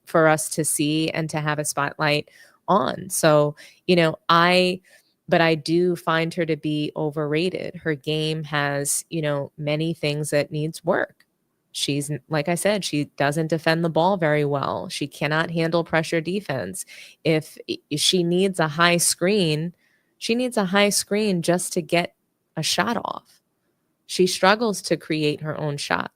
for us to see and to have a spotlight on. So, but I do find her to be overrated. Her game has, many things that needs work. She's, like I said, she doesn't defend the ball very well. She cannot handle pressure defense. If she needs a high screen, she needs a high screen just to get a shot off. She struggles to create her own shot.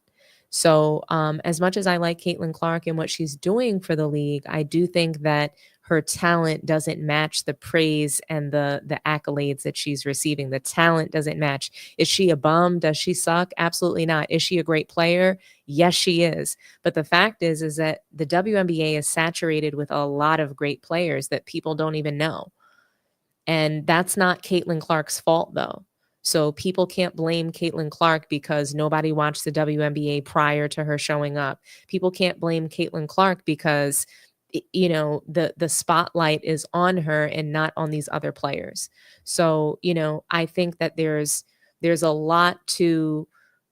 So as much as I like Caitlin Clark and what she's doing for the league, I do think that her talent doesn't match the praise and the accolades that she's receiving. The talent doesn't match. Is she a bum? Does she suck? Absolutely not. Is she a great player? Yes, she is. But the fact is that the WNBA is saturated with a lot of great players that people don't even know. And that's not Caitlin Clark's fault, though. So people can't blame Caitlin Clark because nobody watched the WNBA prior to her showing up. People can't blame Caitlin Clark because, the spotlight is on her and not on these other players. So, I think that there's a lot to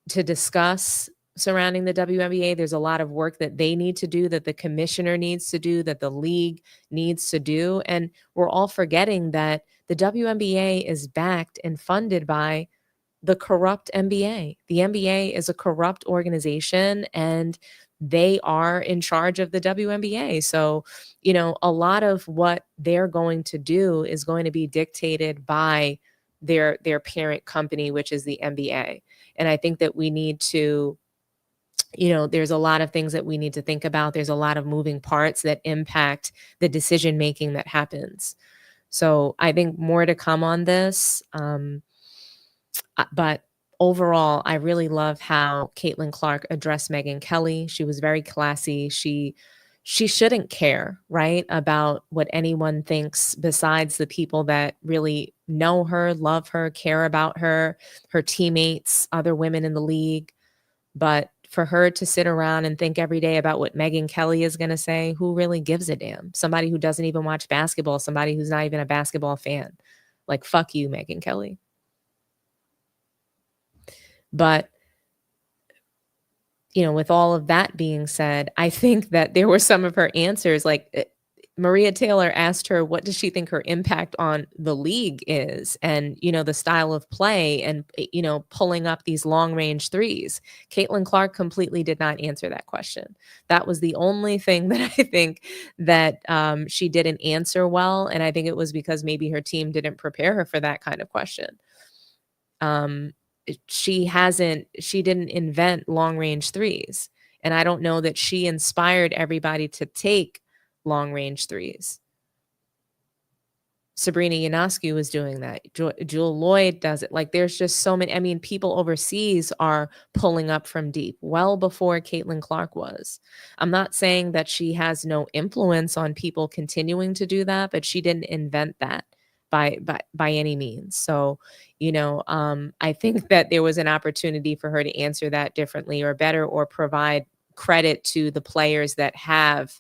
discuss surrounding the WNBA. There's a lot of work that they need to do, that the commissioner needs to do, that the league needs to do. And we're all forgetting that the WNBA is backed and funded by the corrupt NBA. The NBA is a corrupt organization and they are in charge of the WNBA. So, a lot of what they're going to do is going to be dictated by their parent company, which is the NBA. And I think that we need to, there's a lot of things that we need to think about. There's a lot of moving parts that impact the decision making that happens. So I think more to come on this. But overall, I really love how Caitlin Clark addressed Megyn Kelly. She was very classy. She shouldn't care, right, about what anyone thinks besides the people that really know her, love her, care about her teammates, other women in the league. But for her to sit around and think every day about what Megyn Kelly is going to say, who really gives a damn? Somebody who doesn't even watch basketball, somebody who's not even a basketball fan. Like, fuck you, Megyn Kelly. But, with all of that being said, I think that there were some of her answers, like Maria Taylor asked her, what does she think her impact on the league is? And, the style of play and, pulling up these long range threes. Caitlin Clark completely did not answer that question. That was the only thing that I think that she didn't answer well. And I think it was because maybe her team didn't prepare her for that kind of question. She didn't invent long range threes. And I don't know that she inspired everybody to take long range threes. Sabrina Ionescu was doing that. Jewel Lloyd does it. Like, there's just so many. People overseas are pulling up from deep well before Caitlin Clark was. I'm not saying that she has no influence on people continuing to do that, but she didn't invent that by any means. So, I think that there was an opportunity for her to answer that differently or better, or provide credit to the players that have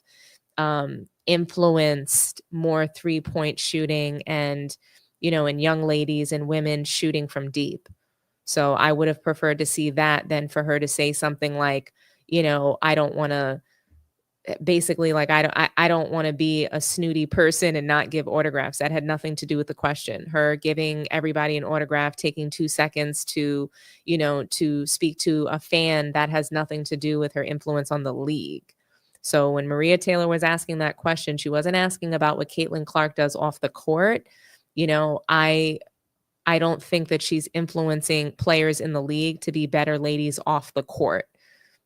influenced more 3-point shooting and, and young ladies and women shooting from deep. So I would have preferred to see that than for her to say something like, I don't want to, basically, like, I don't want to be a snooty person and not give autographs. That had nothing to do with the question. Her giving everybody an autograph, taking 2 seconds to, to speak to a fan, that has nothing to do with her influence on the league. So when Maria Taylor was asking that question, she wasn't asking about what Caitlin Clark does off the court. I don't think that she's influencing players in the league to be better ladies off the court.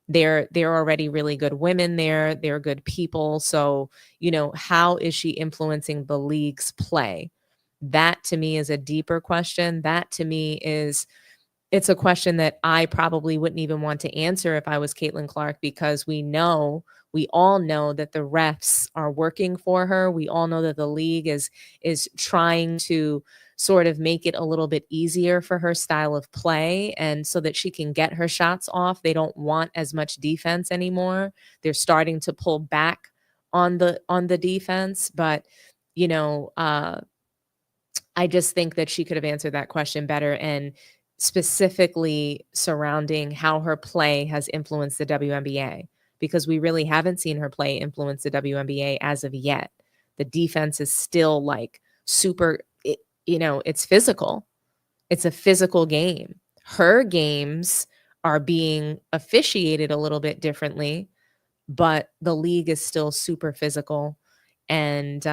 They're already really good women there. They're good people. So, how is she influencing the league's play? That to me is a deeper question. That to me it's a question that I probably wouldn't even want to answer if I was Caitlin Clark, because we all know that the refs are working for her. We all know that the league is trying to sort of make it a little bit easier for her style of play, and so that she can get her shots off. They don't want as much defense anymore. They're starting to pull back on the defense, but I I just think that she could have answered that question better, and specifically surrounding how her play has influenced the WNBA, because we really haven't seen her play influence the WNBA as of yet. The defense is still like super, it's physical. It's a physical game. Her games are being officiated a little bit differently, but the league is still super physical. And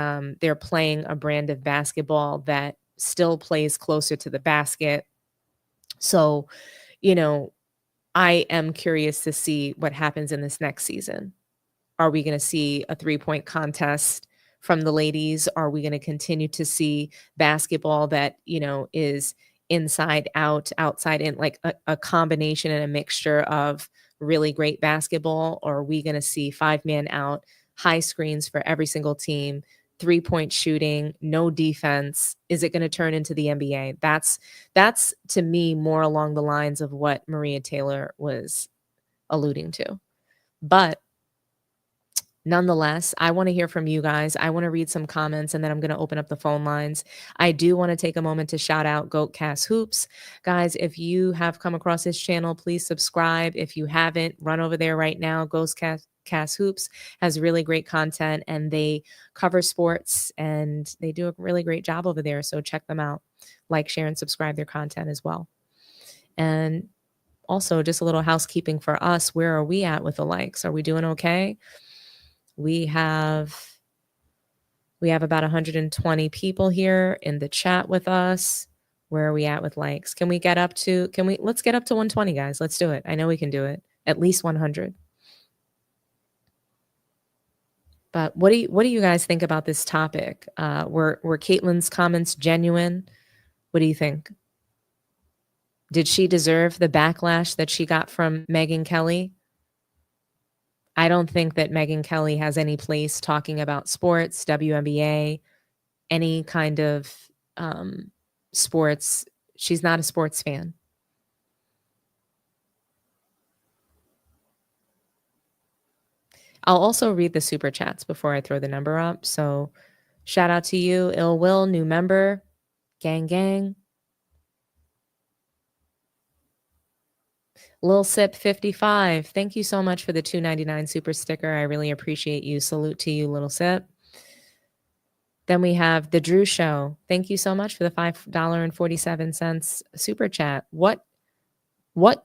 they're playing a brand of basketball that still plays closer to the basket. So, I am curious to see what happens in this next season. Are we going to see a 3-point contest from the ladies? Are we going to continue to see basketball that, is inside out, outside in, like a combination and a mixture of really great basketball? Or are we going to see 5-man out, high screens for every single team, 3-point shooting, no defense? Is it going to turn into the NBA? That's to me more along the lines of what Maria Taylor was alluding to. But nonetheless, I want to hear from you guys. I want to read some comments, and then I'm going to open up the phone lines. I do want to take a moment to shout out Goatcast Hoops. Guys, if you have come across this channel, please subscribe. If you haven't, run over there right now. Goatcast Hoops has really great content, and they cover sports, and they do a really great job over there. So check them out. Like, share, and subscribe their content as well. And also, just a little housekeeping for us. Where are we at with the likes? Are we doing okay? We have about 120 people here in the chat with us. Where are we at with likes? Let's get up to 120, guys. Let's do it. I know we can do it. At least 100. But what do you guys think about this topic? Were Caitlin's comments genuine? What do you think? Did she deserve the backlash that she got from Megyn Kelly? I don't think that Megyn Kelly has any place talking about sports, WNBA, any kind of sports. She's not a sports fan. I'll also read the super chats before I throw the number up. So shout out to you, Ill Will, new member, gang gang. Lil Sip 55, thank you so much for the $2.99 super sticker. I really appreciate you. Salute to you, Little Sip. Then we have The Drew Show. Thank you so much for the $5.47 super chat. What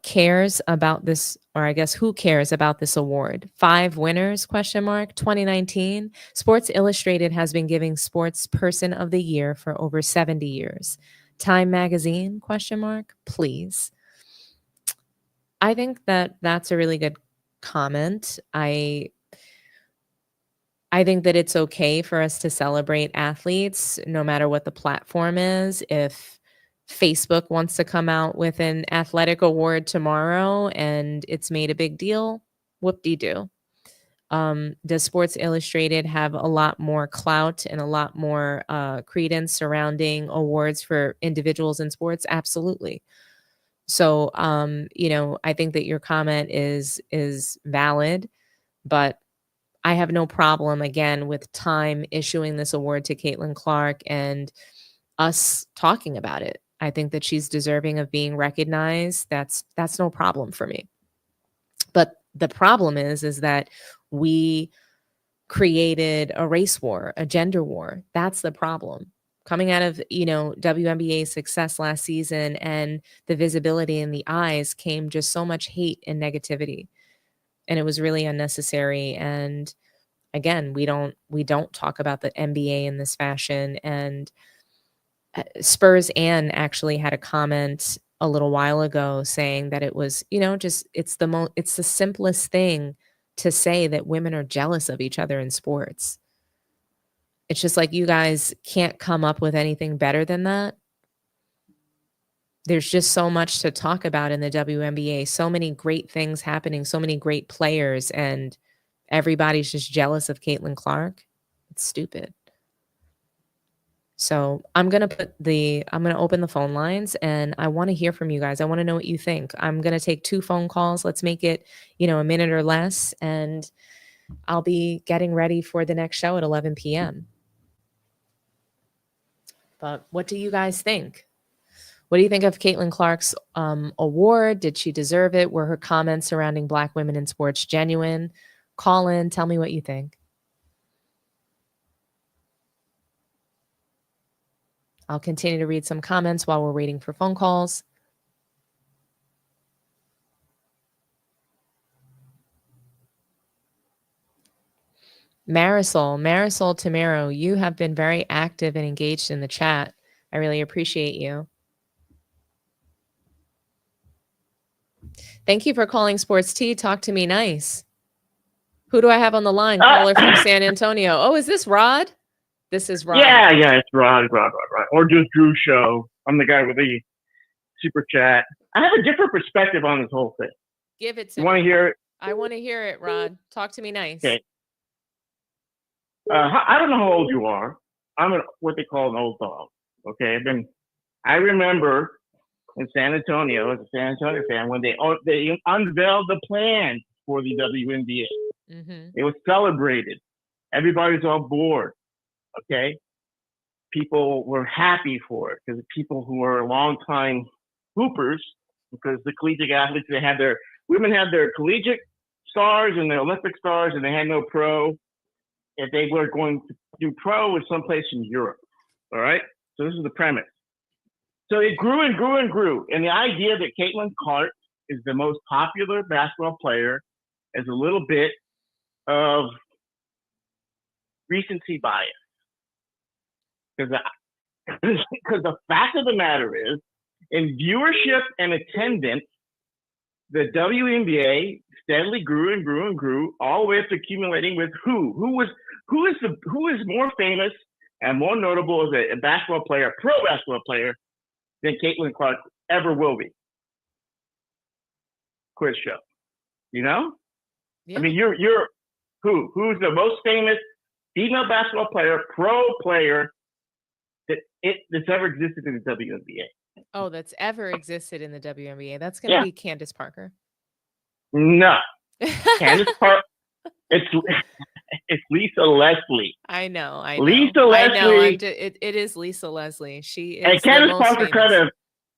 cares about this, or I guess who cares about this award? 5 winners, ? 2019. Sports Illustrated has been giving Sports Person of the Year for over 70 years. Time Magazine, ? Please. I think that that's a really good comment. I think that it's okay for us to celebrate athletes no matter what the platform is. If Facebook wants to come out with an athletic award tomorrow and it's made a big deal, whoop-de-doo. Does Sports Illustrated have a lot more clout and a lot more credence surrounding awards for individuals in sports? Absolutely. So, I think that your comment is valid, but I have no problem, again, with Time issuing this award to Caitlin Clark and us talking about it. I think that she's deserving of being recognized. That's no problem for me. But the problem is that we created a race war, a gender war. That's the problem. Coming out of, WNBA success last season and the visibility in the eyes came just so much hate and negativity. And it was really unnecessary. And again, we don't talk about the NBA in this fashion. And Spurs Ann actually had a comment a little while ago saying that it was, it's the simplest thing to say that women are jealous of each other in sports. It's just like you guys can't come up with anything better than that. There's just so much to talk about in the WNBA, so many great things happening, so many great players, and everybody's just jealous of Caitlin Clark. It's stupid. So I'm going to open the phone lines, and I want to hear from you guys. I want to know what you think. I'm going to take 2 phone calls. Let's make it, a minute or less, and I'll be getting ready for the next show at 11 p.m. But what do you guys think? What do you think of Caitlin Clark's award? Did she deserve it? Were her comments surrounding Black women in sports genuine? Call in. Tell me what you think. I'll continue to read some comments while we're waiting for phone calls. Marisol Tamero, you have been very active and engaged in the chat. I really appreciate you. Thank you for calling Sports Tea. Talk to me nice. Who do I have on the line? Caller from San Antonio. Oh, is this Rod? This is Rod.
Yeah, it's Rod. Or just Drew Show. I'm the guy with the super chat. I have a different perspective on this whole thing.
Give it to
me. You want to hear it?
I want to hear it, Rod. Talk to me nice.
Okay. I don't know how old you are. I'm what they call an old dog. Okay. I remember in San Antonio, as a San Antonio fan, when they unveiled the plan for the WNBA. Mm-hmm. It was celebrated. Everybody's on board. Okay. People were happy for it because people who were longtime hoopers, because the collegiate athletes, women had their collegiate stars and their Olympic stars, and they had no pro. If they were going to do pro with someplace in Europe. All right. So this is the premise. So it grew and grew and grew. And the idea that Caitlin Clark is the most popular basketball player is a little bit of recency bias. Because the fact of the matter is, in viewership and attendance, the WNBA steadily grew and grew and grew, all the way up to accumulating with who is more famous and more notable as a basketball player, pro basketball player, than Caitlin Clark ever will be. Quiz show, you know? Yeah. I mean, you're who's the most famous female basketball player, pro player that's ever existed in the WNBA?
Oh, that's ever existed in the WNBA. That's going to be Candace Parker.
No, Candace Parker. It's Lisa Leslie.
I know.
Lisa Leslie.
I know. It is Lisa Leslie. She is.
And Candace Parker kind of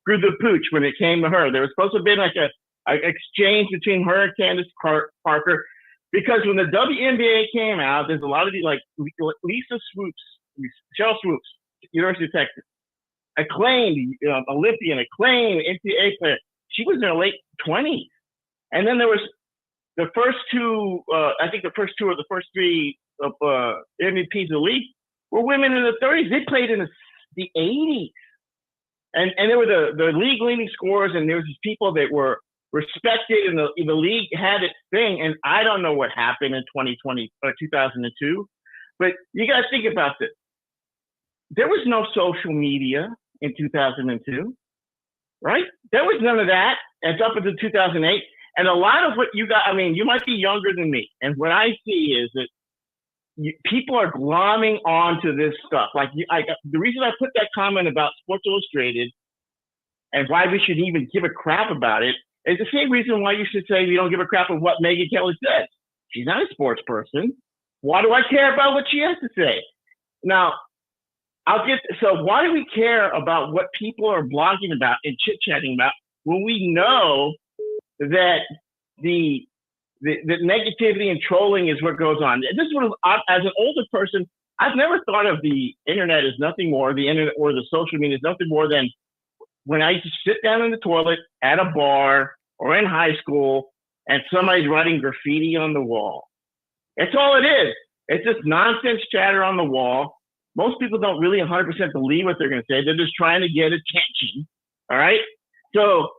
grew the pooch when it came to her. There was supposed to have been like an exchange between her and Candace Parker, because when the WNBA came out, there's a lot of these like Lisa Shell Swoops, University of Texas, acclaimed Olympian, acclaimed NCAA player. She was in her late 20s, and then there was the first two. I think the first two or the first three of MVPs of the league were women in the 30s. They played in the 80s, and they were the league leading scorers, and there was these people that were respected, and the league had its thing. And I don't know what happened in 2020 or 2002, but you got to think about this. There was no social media in 2002, right? There was none of that. It's up until 2008. And a lot of what you got, I mean, you might be younger than me. And what I see is that people are glomming onto this stuff. Like the reason I put that comment about Sports Illustrated and why we should even give a crap about it is the same reason why you should say we don't give a crap of what Megyn Kelly said. She's not a sports person. Why do I care about what she has to say? Now, so why do we care about what people are blogging about and chit-chatting about when we know that the negativity and trolling is what goes on? This is what, as an older person, I've never thought of the internet as nothing more, the internet or the social media as nothing more than when I used to sit down in the toilet at a bar or in high school and somebody's writing graffiti on the wall. That's all it is. It's just nonsense chatter on the wall. Most people don't really 100% believe what they're going to say. They're just trying to get attention. All right. So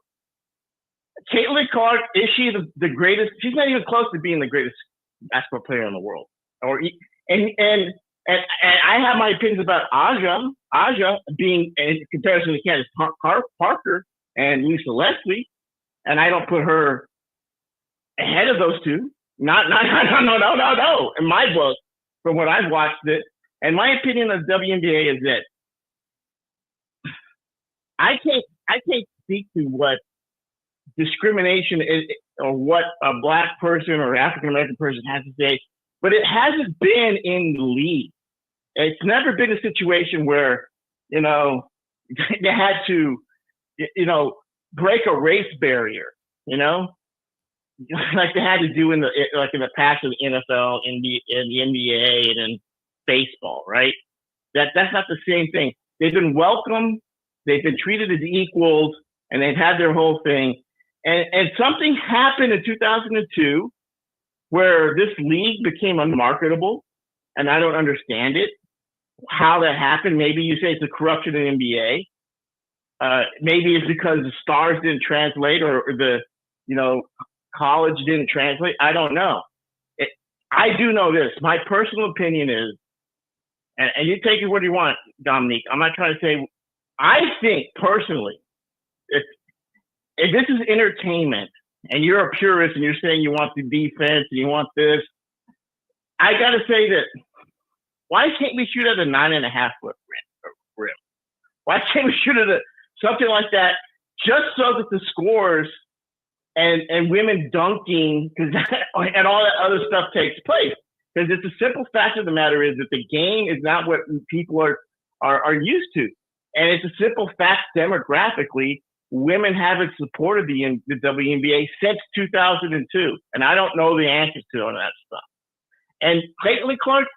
Caitlin Clark, is she the greatest? She's not even close to being the greatest basketball player in the world. And I have my opinions about Aja being in comparison to Candace Parker and Lisa Leslie, and I don't put her ahead of those two. No. In my book, from what I've watched it, and my opinion of WNBA is that I can't speak to what discrimination is or what a Black person or African American person has to say, but it hasn't been in the league. It's never been a situation where you know, they had to, you know, break a race barrier, you know, like they had to do in the past of the NFL, in the NBA, and in baseball, right? That's not the same thing. They've been welcomed, they've been treated as equals, and they've had their whole thing. And something happened in 2002 where this league became unmarketable, and I don't understand it. How that happened? Maybe you say it's the corruption in the NBA. Maybe it's because the stars didn't translate, or the, you know, college didn't translate. I don't know. I do know this. My personal opinion is, and you take it what you want, Dominique. I'm not trying to say. I think personally, if this is entertainment and you're a purist and you're saying you want the defense and you want this, I got to say that, why can't we shoot at a 9.5 foot rim? Why can't we shoot at something like that, just so that the scores and women dunking and all that other stuff takes place? Because it's a simple fact of the matter is that the game is not what people are used to. And it's a simple fact demographically, women haven't supported the WNBA since 2002. And I don't know the answers to all that stuff. And Caitlin Clark,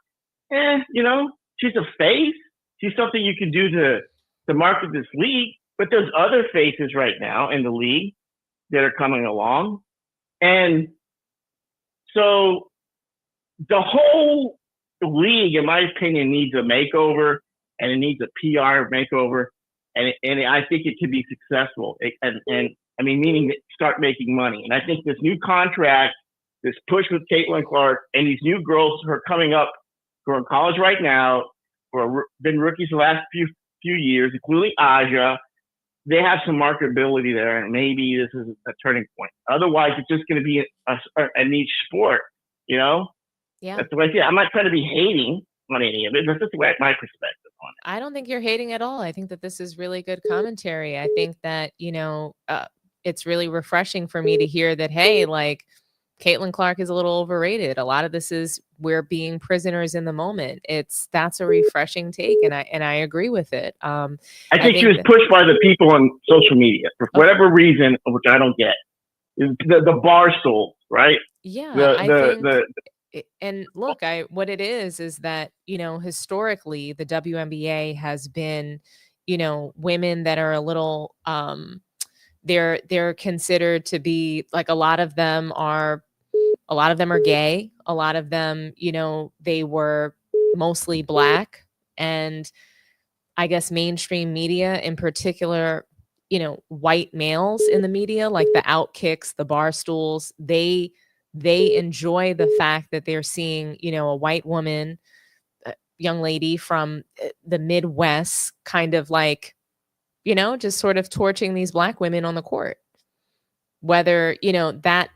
you know, she's a face. She's something you can do to market this league. But there's other faces right now in the league that are coming along. And so the whole league, in my opinion, needs a makeover, and it needs a PR makeover. And I think it can be successful. And I mean, meaning start making money. And I think this new contract, this push with Caitlin Clark, and these new girls who are coming up, who are in college right now, who have been rookies the last few years, including Aja, they have some marketability there, and maybe this is a turning point. Otherwise, it's just going to be a niche sport, you know?
Yeah.
That's the way I see it. I'm not trying to be hating on any of it. That's just my perspective on it.
I don't think you're hating at all. I think that this is really good commentary. I think that, you know, it's really refreshing for me to hear that, hey, like, Caitlin Clark is a little overrated. A lot of this is we're being prisoners in the moment. That's a refreshing take, and I agree with it.
I think she was pushed by the people on social media for whatever reason, which I don't get. The bar stool, right?
Yeah, and look, what it is that, you know, historically the WNBA has been, you know, women that are a little they're considered to be like, a lot of them are gay. A lot of them, you know, they were mostly Black, and I guess mainstream media, in particular, you know, white males in the media, like the Outkicks, the Barstools, they enjoy the fact that they're seeing, you know, a white woman, a young lady from the Midwest, kind of like, you know, just sort of torching these Black women on the court. Whether, you know, that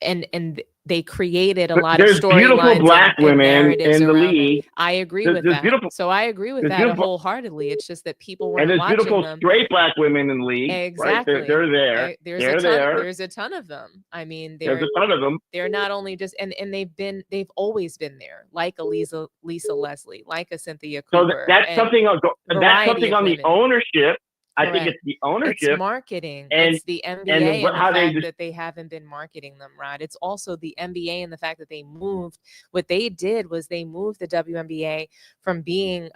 and they created a lot of storylines.
Beautiful Black women in the league.
I agree with that. So I agree with that wholeheartedly. It's just that people weren't watching them.
And there's beautiful straight Black women in the league.
Exactly.
Right? They're there.
There's a ton of them. I mean,
there's a ton of them.
They're not only just and they've always been there, like a Lisa Leslie, like a Cynthia Cooper.
So that's something on the ownership. I think it's the ownership.
It's marketing. It's the NBA and the fact that they haven't been marketing them, Rod. It's also the NBA and the fact that they moved. What they did was they moved the WNBA from being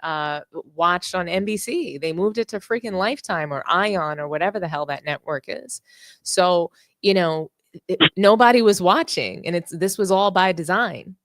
watched on NBC. They moved it to freaking Lifetime or Ion or whatever the hell that network is. So, you know, nobody was watching, and this was all by design.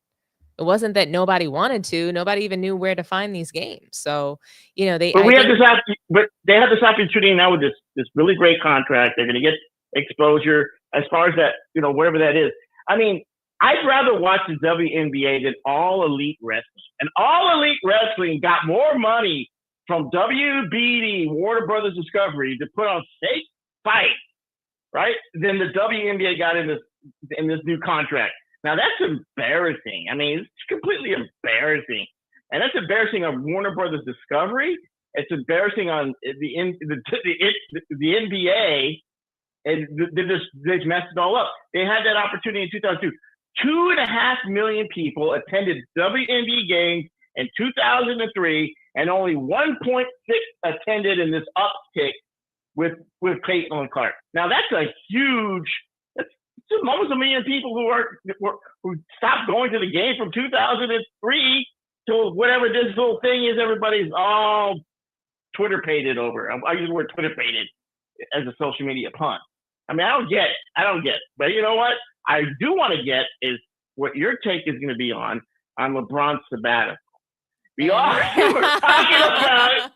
It wasn't that nobody wanted to. Nobody even knew where to find these games. So, you know, they have
this opportunity now with this really great contract. They're going to get exposure as far as that, you know, whatever that is. I mean, I'd rather watch the WNBA than All Elite Wrestling. And All Elite Wrestling got more money from WBD, Warner Brothers Discovery, to put on state fight, right, than the WNBA got in this new contract. Now, that's embarrassing. I mean, it's completely embarrassing. And that's embarrassing on Warner Brothers Discovery. It's embarrassing on the NBA. And they've messed it all up. They had that opportunity in 2002. 2.5 million people attended WNBA games in 2003, and only 1.6 attended in this uptick with Caitlin Clark. Now that's a huge. That's almost 1 million people who stopped going to the game from 2003 to whatever this little thing is. Everybody's all Twitter-pated over. I use the word Twitter-pated as a social media pun. I mean, I don't get it. But you know what? I do want to get is what your take is going to be on LeBron's sabbatical. We're talking about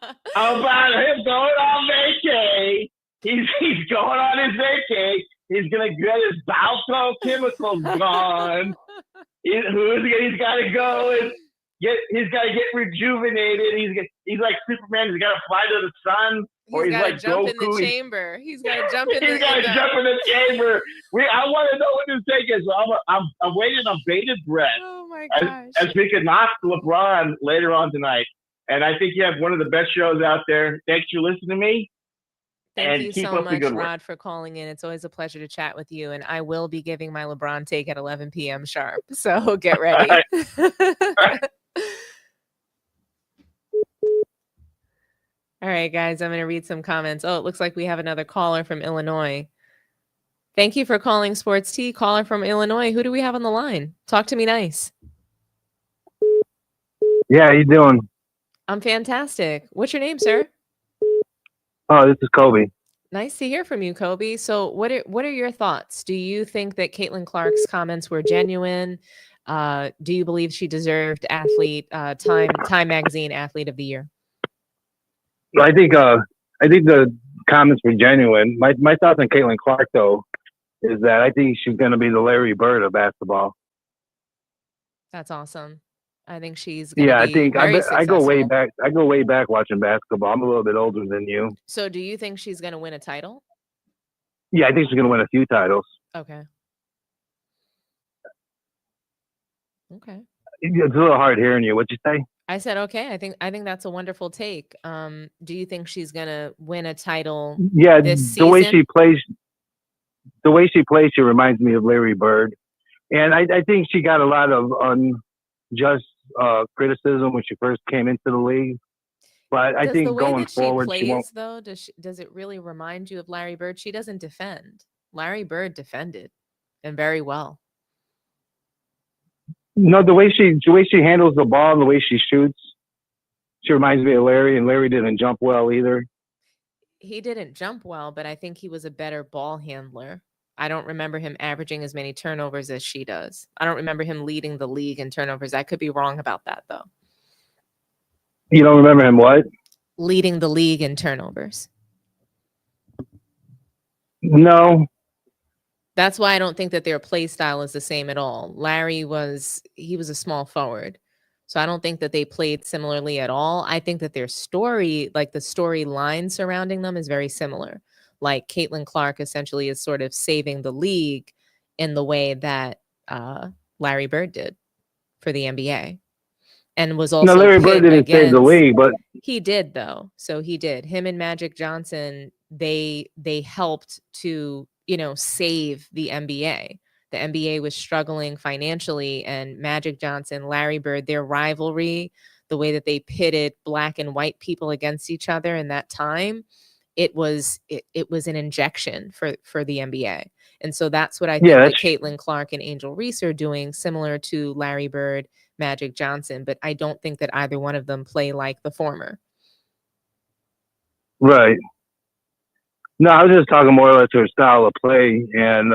him going on vacay. He's going on his vacay. He's going to get his biochemicals gone. He's got to go and he's got to get rejuvenated. He's like Superman. He's got to fly to the sun. Or he's like
jump
Goku.
in the chamber. He's got to jump in
He's got to jump in the chamber. I want to know what his take is. So I'm waiting on bated breath.
Oh my gosh!
As we can knock LeBron later on tonight, and I think you have one of the best shows out there. Thanks for listening to me.
Thank you so much, Rod, for calling in. It's always a pleasure to chat with you, and I will be giving my LeBron take at 11 p.m. sharp. So get ready. All right, guys, I'm going to read some comments. Oh, it looks like we have another caller from Illinois. Thank you for calling Sports Tea. Caller from Illinois. Who do we have on the line? Talk to me nice.
Yeah, how you doing?
I'm fantastic. What's your name, sir?
Oh, this is Kobe.
Nice to hear from you, Kobe. So what are your thoughts? Do you think that Caitlin Clark's comments were genuine? Do you believe she deserved Time Magazine Athlete of the Year?
I think the comments were genuine. My thoughts on Caitlin Clark, though, is that I think she's going to be the Larry Bird of basketball.
That's awesome. I think she's
I think I go way back. I go way back watching basketball. I'm a little bit older than you.
So do you think she's going to win a title?
Yeah, I think she's going to win a few titles.
Okay.
It's a little hard hearing you. What'd you say?
I said, okay. I think that's a wonderful take. Do you think she's going to win a title?
Yeah,
this
the
season?
way she plays, she reminds me of Larry Bird. And I think she got a lot of unjust criticism when she first came into the league. But I think going forward, she won't.
Though, does it really remind you of Larry Bird? She doesn't defend. Larry Bird defended, and very well.
No, the way she handles the ball and the way she shoots, she reminds me of Larry, and Larry didn't jump well either.
He didn't jump well, but I think he was a better ball handler. I don't remember him averaging as many turnovers as she does. I don't remember him leading the league in turnovers. I could be wrong about that, though.
You don't remember him what?
Leading the league in turnovers.
No.
That's why I don't think that their play style is the same at all. Larry was a small forward. So I don't think that they played similarly at all. I think that their story, like the storyline surrounding them, is very similar. Like Caitlin Clark essentially is sort of saving the league in the way that Larry Bird did for the NBA. And was also
Larry Bird didn't save the league, but
he did though. So he did. Him and Magic Johnson, they helped to, save the NBA. The NBA was struggling financially, and Magic Johnson, Larry Bird, their rivalry, the way that they pitted black and white people against each other in that time, it was an injection for the NBA. And so that's what I think that Caitlin Clark and Angel Reese are doing, similar to Larry Bird, Magic Johnson, but I don't think that either one of them play like the former.
Right. No, I was just talking more or less her style of play, and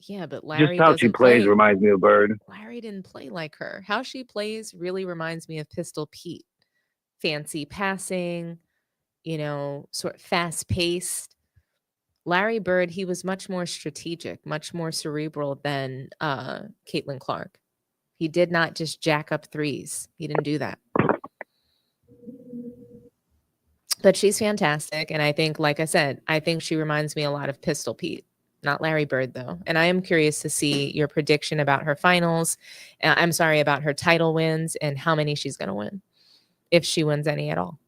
yeah, but Larry
just how she plays reminds me of Bird.
Larry didn't play like her. How she plays really reminds me of Pistol Pete. Fancy passing, sort of fast paced. Larry Bird, he was much more strategic, much more cerebral than Caitlin Clark. He did not just jack up threes. He didn't do that. But she's fantastic. And I think, like I said, I think she reminds me a lot of Pistol Pete. Not Larry Bird, though. And I am curious to see your prediction about her finals. About her title wins and how many she's going to win, if she wins any at all.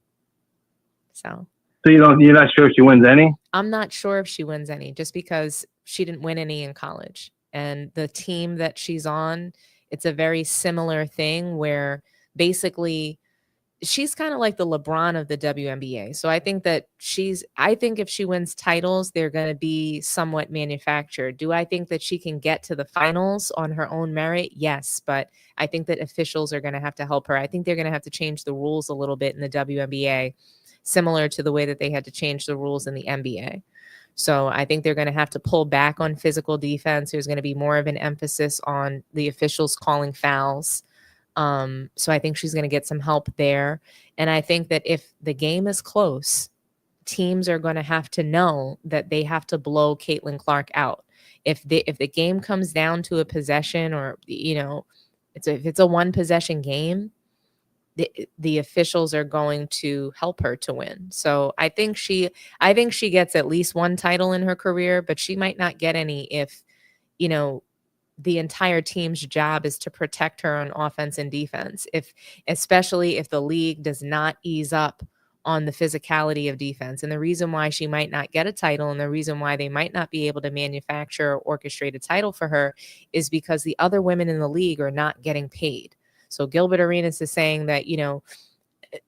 So
you're not sure if she wins any?
I'm not sure if she wins any, just because she didn't win any in college. And the team that she's on, it's a very similar thing where basically she's kind of like the LeBron of the WNBA. So I think that I think if she wins titles, they're going to be somewhat manufactured. Do I think that she can get to the finals on her own merit? Yes, but I think that officials are going to have to help her. I think they're going to have to change the rules a little bit in the WNBA, similar to the way that they had to change the rules in the NBA. So I think they're going to have to pull back on physical defense. There's going to be more of an emphasis on the officials calling fouls. So I think she's going to get some help there. And I think that if the game is close, teams are going to have to know that they have to blow Caitlin Clark out. If the game comes down to a possession, or, if it's a one possession game, the officials are going to help her to win. So I think she gets at least one title in her career, but she might not get any if, the entire team's job is to protect her on offense and defense. Especially if the league does not ease up on the physicality of defense. And the reason why she might not get a title, and the reason why they might not be able to manufacture or orchestrate a title for her, is because the other women in the league are not getting paid. So Gilbert Arenas is saying that,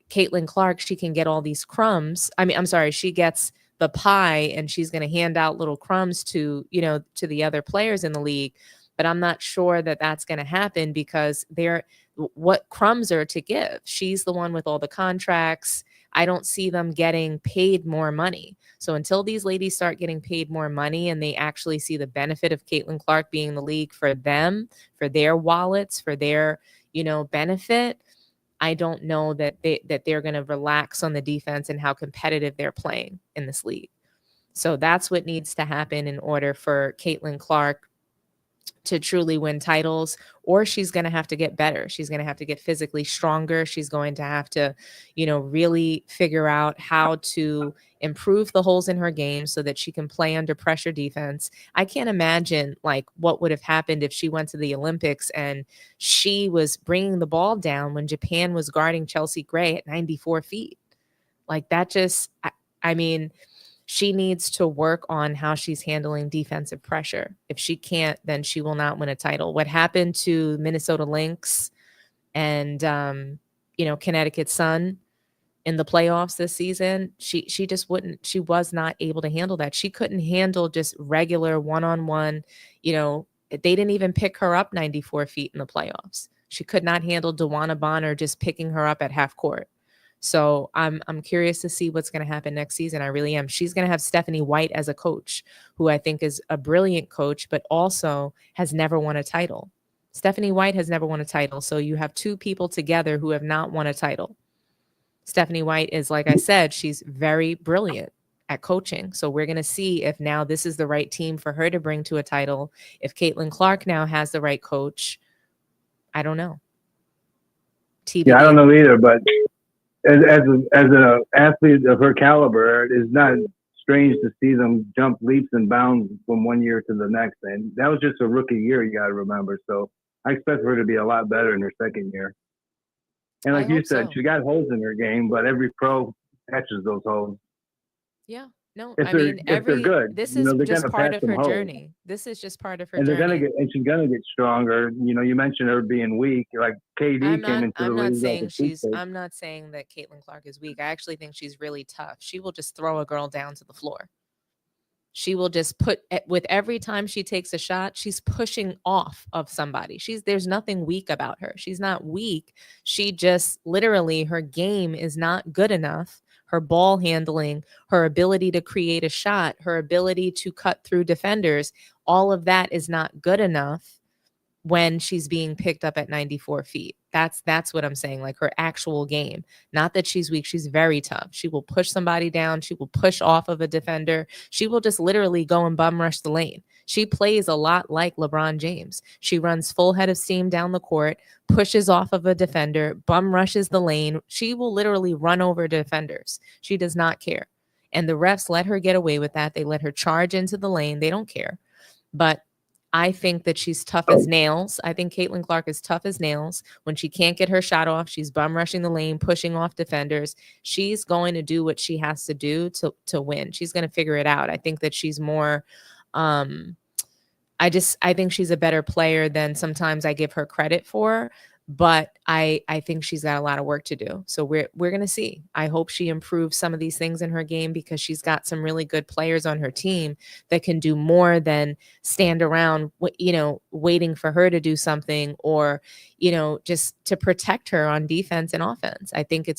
Caitlin Clark, she can get all these crumbs. She gets the pie and she's going to hand out little crumbs to the other players in the league. But I'm not sure that that's going to happen, because what crumbs are to give? She's the one with all the contracts. I don't see them getting paid more money. So until these ladies start getting paid more money and they actually see the benefit of Caitlin Clark being in the league for them, for their wallets, for their, benefit, I don't know that they're going to relax on the defense and how competitive they're playing in this league. So that's what needs to happen in order for Caitlin Clark to truly win titles, or she's going to have to get better. She's going to have to get physically stronger. She's going to have to, really figure out how to improve the holes in her game so that she can play under pressure defense. I can't imagine what would have happened if she went to the Olympics and she was bringing the ball down when Japan was guarding Chelsea Gray at 94 feet. She needs to work on how she's handling defensive pressure. If she can't, then she will not win a title. What happened to Minnesota Lynx and, Connecticut Sun in the playoffs this season, she was not able to handle that. She couldn't handle just regular one-on-one, they didn't even pick her up 94 feet in the playoffs. She could not handle DeWanna Bonner just picking her up at half court. So I'm curious to see what's going to happen next season. I really am. She's going to have Stephanie White as a coach, who I think is a brilliant coach, but also has never won a title. Stephanie White has never won a title. So you have two people together who have not won a title. Stephanie White is, like I said, she's very brilliant at coaching. So we're going to see if now this is the right team for her to bring to a title. If Caitlin Clark now has the right coach, I don't know. TBD.
Yeah, I don't know either, but as an athlete of her caliber, it's not strange to see them jump leaps and bounds from one year to the next. And that was just a rookie year, you got to remember. So I expect her to be a lot better in her second year. And like you said, she got holes in her game, but every pro catches those holes.
Yeah. No,
if they're good.
This is just part of her journey. This is just part of her journey.
And she's gonna get stronger. You mentioned her being weak. Like KD came into the league.
I'm not saying that Caitlin Clark is weak. I actually think she's really tough. She will just throw a girl down to the floor. She will just with every time she takes a shot, she's pushing off of somebody. There's nothing weak about her. She's not weak. She just literally, her game is not good enough. Her ball handling, her ability to create a shot, her ability to cut through defenders, all of that is not good enough when she's being picked up at 94 feet. That's what I'm saying, like her actual game. Not that she's weak. She's very tough. She will push somebody down. She will push off of a defender. She will just literally go and bum rush the lane. She plays a lot like LeBron James. She runs full head of steam down the court, pushes off of a defender, bum rushes the lane. She will literally run over defenders. She does not care. And the refs let her get away with that. They let her charge into the lane. They don't care. But I think that she's tough as nails. I think Caitlin Clark is tough as nails. When she can't get her shot off, she's bum rushing the lane, pushing off defenders. She's going to do what she has to do to win. She's going to figure it out. I think that she's more I think she's a better player than sometimes I give her credit for. but I think she's got a lot of work to do. So we're going to see. I hope she improves some of these things in her game, because she's got some really good players on her team that can do more than stand around, waiting for her to do something, or, just to protect her on defense and offense. I think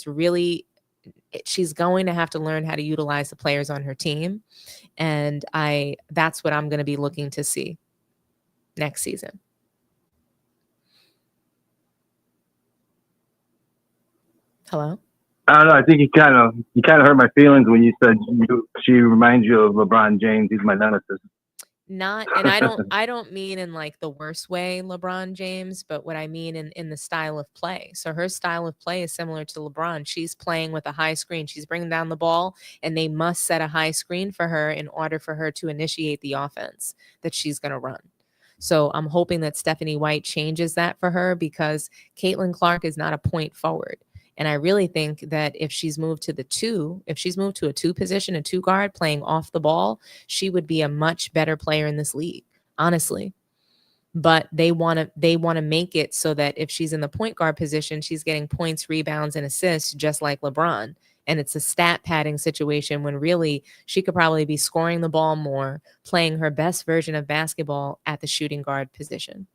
she's going to have to learn how to utilize the players on her team. And that's what I'm going to be looking to see next season. Hello?
I don't know. I think you kind of hurt my feelings when you said she reminds you of LeBron James. He's my nemesis.
Not, and I don't mean in like the worst way, LeBron James, but what I mean in the style of play. So her style of play is similar to LeBron. She's playing with a high screen. She's bringing down the ball, and they must set a high screen for her in order for her to initiate the offense that she's going to run. So I'm hoping that Stephanie White changes that for her, because Caitlin Clark is not a point forward. And I really think that if she's moved to a two position, a two guard playing off the ball, she would be a much better player in this league, honestly. But they want to make it so that if she's in the point guard position, she's getting points, rebounds, and assists just like LeBron. And it's a stat padding situation when really she could probably be scoring the ball more, playing her best version of basketball at the shooting guard position.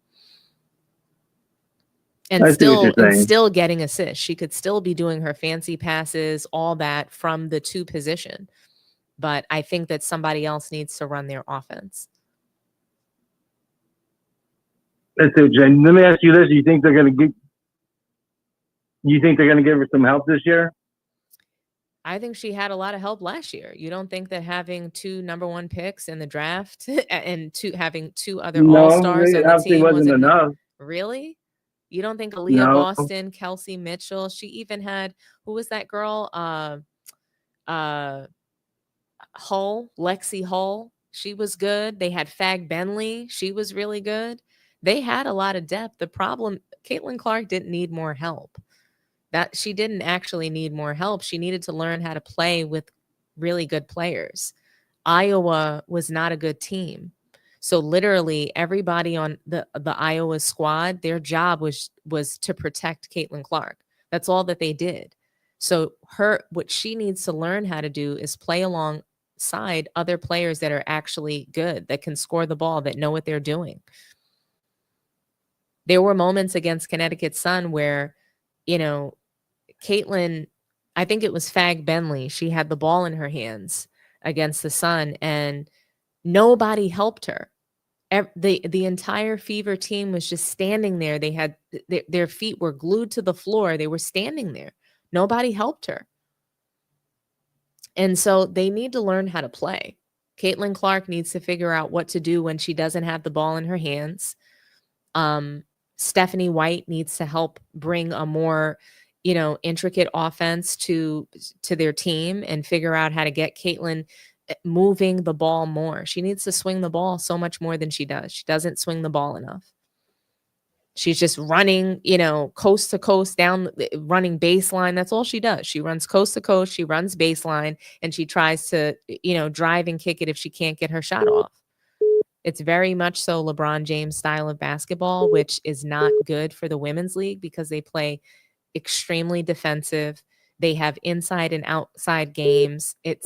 And still getting assists. She could still be doing her fancy passes, all that from the two position. But I think that somebody else needs to run their offense.
Let's see, Jen. Let me ask you this: you think they're going to give her some help this year?
I think she had a lot of help last year. You don't think that having 2 number 1 picks in the draft and having 2 other all-stars on the team wasn't
enough?
Really? You don't think Aaliyah Boston, Kelsey Mitchell, she even had, who was that girl? Hull, Lexi Hull. She was good. They had Fag Bentley. She was really good. They had a lot of depth. The problem, Caitlin Clark didn't need more help. That she didn't actually need more help. She needed to learn how to play with really good players. Iowa was not a good team. So literally everybody on the Iowa squad, their job was to protect Caitlin Clark. That's all that they did. So what she needs to learn how to do is play alongside other players that are actually good, that can score the ball, that know what they're doing. There were moments against Connecticut Sun where, Caitlin, I think it was Fag Bentley, she had the ball in her hands against the Sun and nobody helped her. The entire Fever team was just standing there. They had their feet were glued to the floor. They were standing there. Nobody helped her. And so they need to learn how to play. Caitlin Clark needs to figure out what to do when she doesn't have the ball in her hands. Stephanie White needs to help bring a more, intricate offense to their team and figure out how to get Caitlin moving the ball more. She needs to swing the ball so much more than she does. She doesn't swing the ball enough. She's just running, coast to coast running baseline. That's all she does. She runs coast to coast. She runs baseline, and she tries to, drive and kick it if she can't get her shot off. It's very much so LeBron James style of basketball, which is not good for the women's league because they play extremely defensive. They have inside and outside games. It's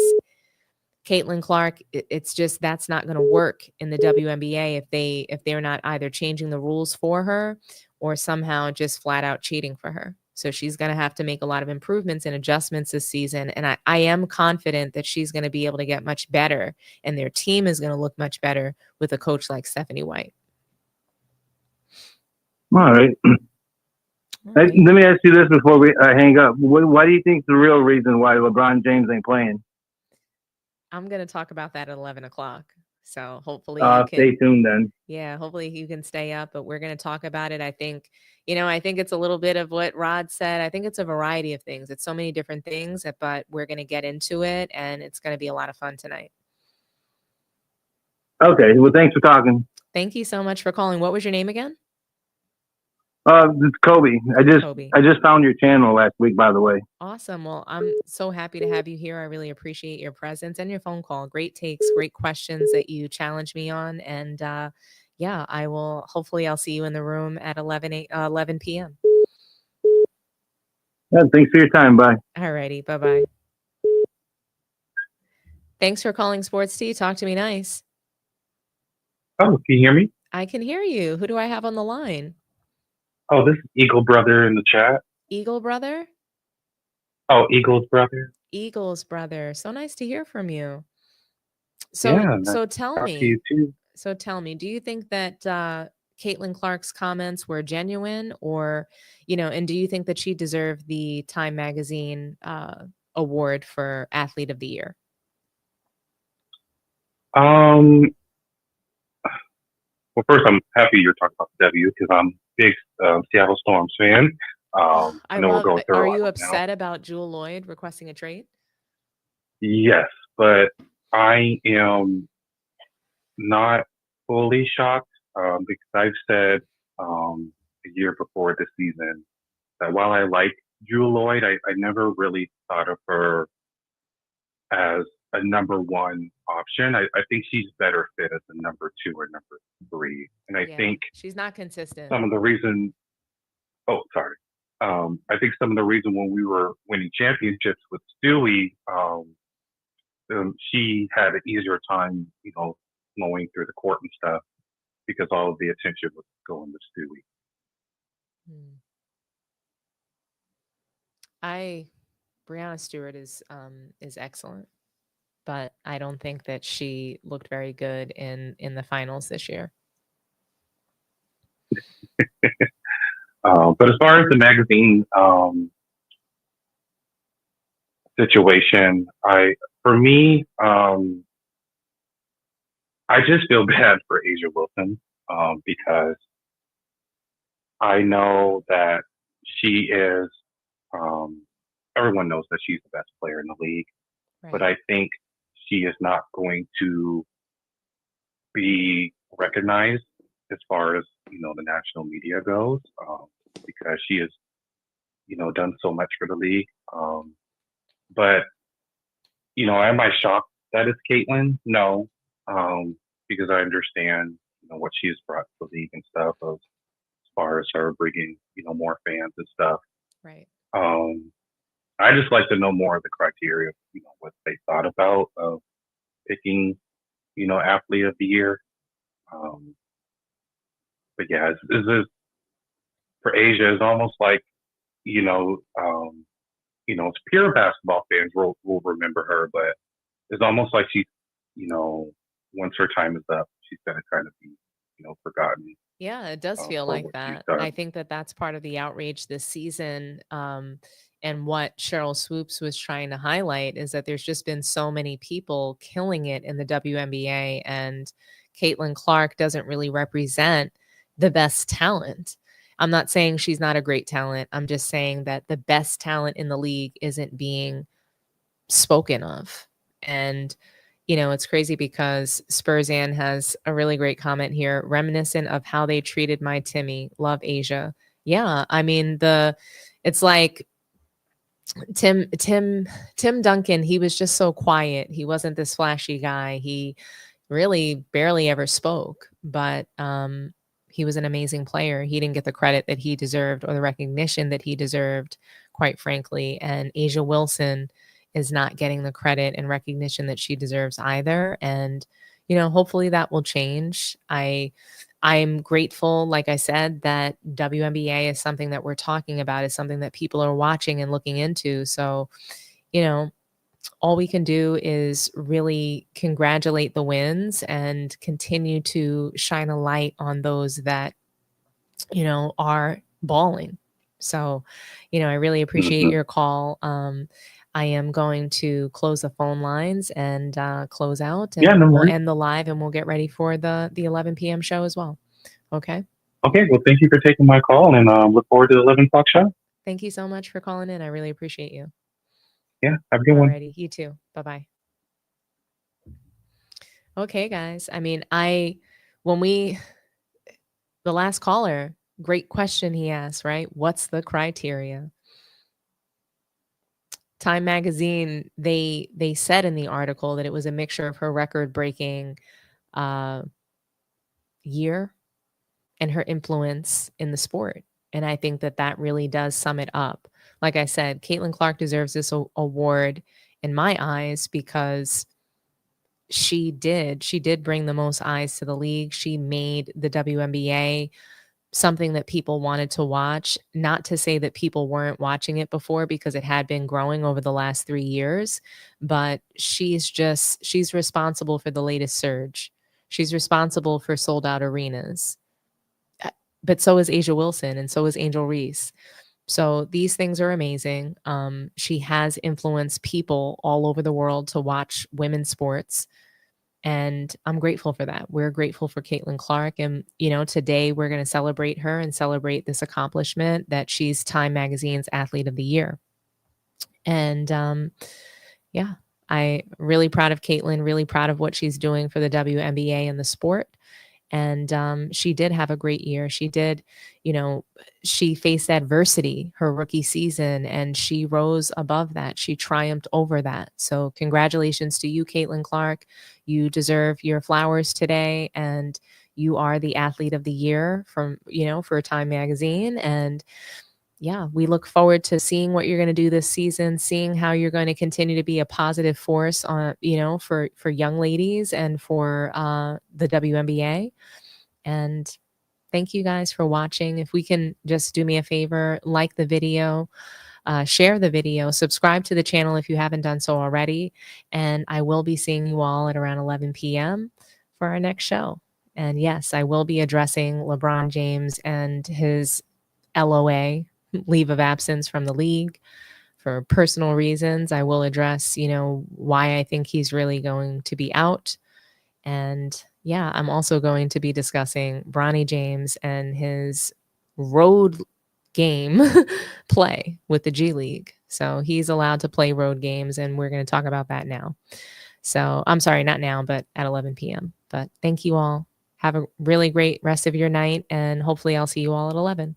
Caitlin Clark, it's just that's not going to work in the WNBA if they're not either changing the rules for her or somehow just flat out cheating for her. So she's going to have to make a lot of improvements and adjustments this season. And I am confident that she's going to be able to get much better and their team is going to look much better with a coach like Stephanie White.
All right. Let me ask you this before we hang up. Why do you think the real reason why LeBron James ain't playing?
I'm going to talk about that at 11 o'clock. So hopefully you can
stay tuned then.
Yeah, hopefully you can stay up, but we're going to talk about it. I think it's a little bit of what Rod said. I think it's a variety of things. It's so many different things, but we're going to get into it and it's going to be a lot of fun tonight.
Okay. Well, thanks for talking.
Thank you so much for calling. What was your name again?
It's Kobe. I just found your channel last week, by the way.
Awesome. Well, I'm so happy to have you here. I really appreciate your presence and your phone call. Great takes, great questions that you challenged me on. And I'll see you in the room at 11 p.m.
Yeah, thanks for your time. Bye.
All righty. Bye-bye. Thanks for calling Sports Tea. Talk to me nice.
Oh, can you hear me?
I can hear you. Who do I have on the line?
Oh, this is Eagle Brother in the chat.
Eagle Brother?
Oh, Eagle's brother.
Eagles Brother. So nice to hear from you.
Yeah,
So
nice to
tell
talk to you
me.
too.
So tell me, do you think that Caitlin Clark's comments were genuine, or, and do you think that she deserved the Time Magazine award for Athlete of the Year?
Well, first, I'm happy you're talking about the W because I'm a big Seattle Storms fan. I know we're going through.
Are you upset about Jewel Lloyd requesting a trade?
Yes, but I am not fully shocked because I've said a year before this season that while I like Jewel Lloyd, I never really thought of her as a number one option. I think she's better fit as a number 2 or number 3. And I think
she's not consistent.
some of the reason, I think some of the reason when we were winning championships with Stewie, she had an easier time, flowing through the court and stuff because all of the attention was going to Stewie.
Brianna Stewart is excellent, but I don't think that she looked very good in the finals this year.
But as far as the magazine situation, for me, I just feel bad for Asia Wilson because I know that she is. Everyone knows that she's the best player in the league, but I think she is not going to be recognized as far as the national media goes because she has done so much for the league. But am I shocked that it's Caitlin? No, because I understand what she has brought to the league and stuff as far as her bringing more fans and stuff.
Right.
I just like to know more of the criteria, what they thought about picking, athlete of the year. But yeah, it's for Asia, it's almost like, it's pure basketball fans will remember her, but it's almost like she's, once her time is up, she's going to kind of be, forgotten.
Yeah, it does feel like that. I think that that's part of the outrage this season. And what Cheryl Swoops was trying to highlight is that there's just been so many people killing it in the WNBA, and Caitlin Clark doesn't really represent the best talent. I'm not saying she's not a great talent. I'm just saying that the best talent in the league isn't being spoken of. And it's crazy because Spurzan has a really great comment here, reminiscent of how they treated my Timmy. Love Asia. Yeah, I mean it's like Tim Duncan. He was just so quiet. He wasn't this flashy guy. He really barely ever spoke, but he was an amazing player. He didn't get the credit that he deserved or the recognition that he deserved, quite frankly. And Asia Wilson is not getting the credit and recognition that she deserves either. And, hopefully that will change. I'm grateful, like I said, that WNBA is something that we're talking about, is something that people are watching and looking into. So, all we can do is really congratulate the wins and continue to shine a light on those that, are balling. So, I really appreciate your call. I am going to close the phone lines and close out, and we'll end the live, and we'll get ready for the 11 p.m. show as well. Okay.
Okay. Well, thank you for taking my call, and look forward to the 11 o'clock show.
Thank you so much for calling in. I really appreciate you.
Yeah. Have a good one.
Alrighty. You too. Bye-bye. Okay, guys. I mean, the last caller, great question he asked, right? What's the criteria? Time Magazine, they said in the article that it was a mixture of her record-breaking year and her influence in the sport. And I think that really does sum it up. like I said, Caitlin Clark deserves this award in my eyes because she did bring the most eyes to the league. She made the WNBA something that people wanted to watch. Not to say that people weren't watching it before, because it had been growing over the last 3 years, but she's responsible for the latest surge. She's responsible for sold out arenas. But so is Asia Wilson, and so is Angel Reese. So these things are amazing. She has influenced people all over the world to watch women's sports. And I'm grateful for that. We're grateful for Caitlin Clark. And, today we're going to celebrate her and celebrate this accomplishment that she's Time Magazine's Athlete of the Year. And yeah, I'm really proud of Caitlin, really proud of what she's doing for the WNBA and the sport. And she did have a great year. She did, she faced adversity her rookie season, and she rose above that. She triumphed over that. So congratulations to you, Caitlin Clark. You deserve your flowers today, and you are the Athlete of the Year for Time Magazine. And yeah, we look forward to seeing what you're going to do this season, seeing how you're going to continue to be a positive force on, for young ladies and for the WNBA. And thank you guys for watching. If we can just do me a favor, like the video, share the video, subscribe to the channel if you haven't done so already. And I will be seeing you all at around 11 p.m. for our next show. And yes, I will be addressing LeBron James and his LOA, leave of absence from the league for personal reasons. I will address, why I think he's really going to be out. And yeah, I'm also going to be discussing Bronny James and his road game play with the G League. So he's allowed to play road games, and we're going to talk about that now. So I'm sorry, not now, but at 11 p.m. But thank you all. Have a really great rest of your night, and hopefully I'll see you all at 11.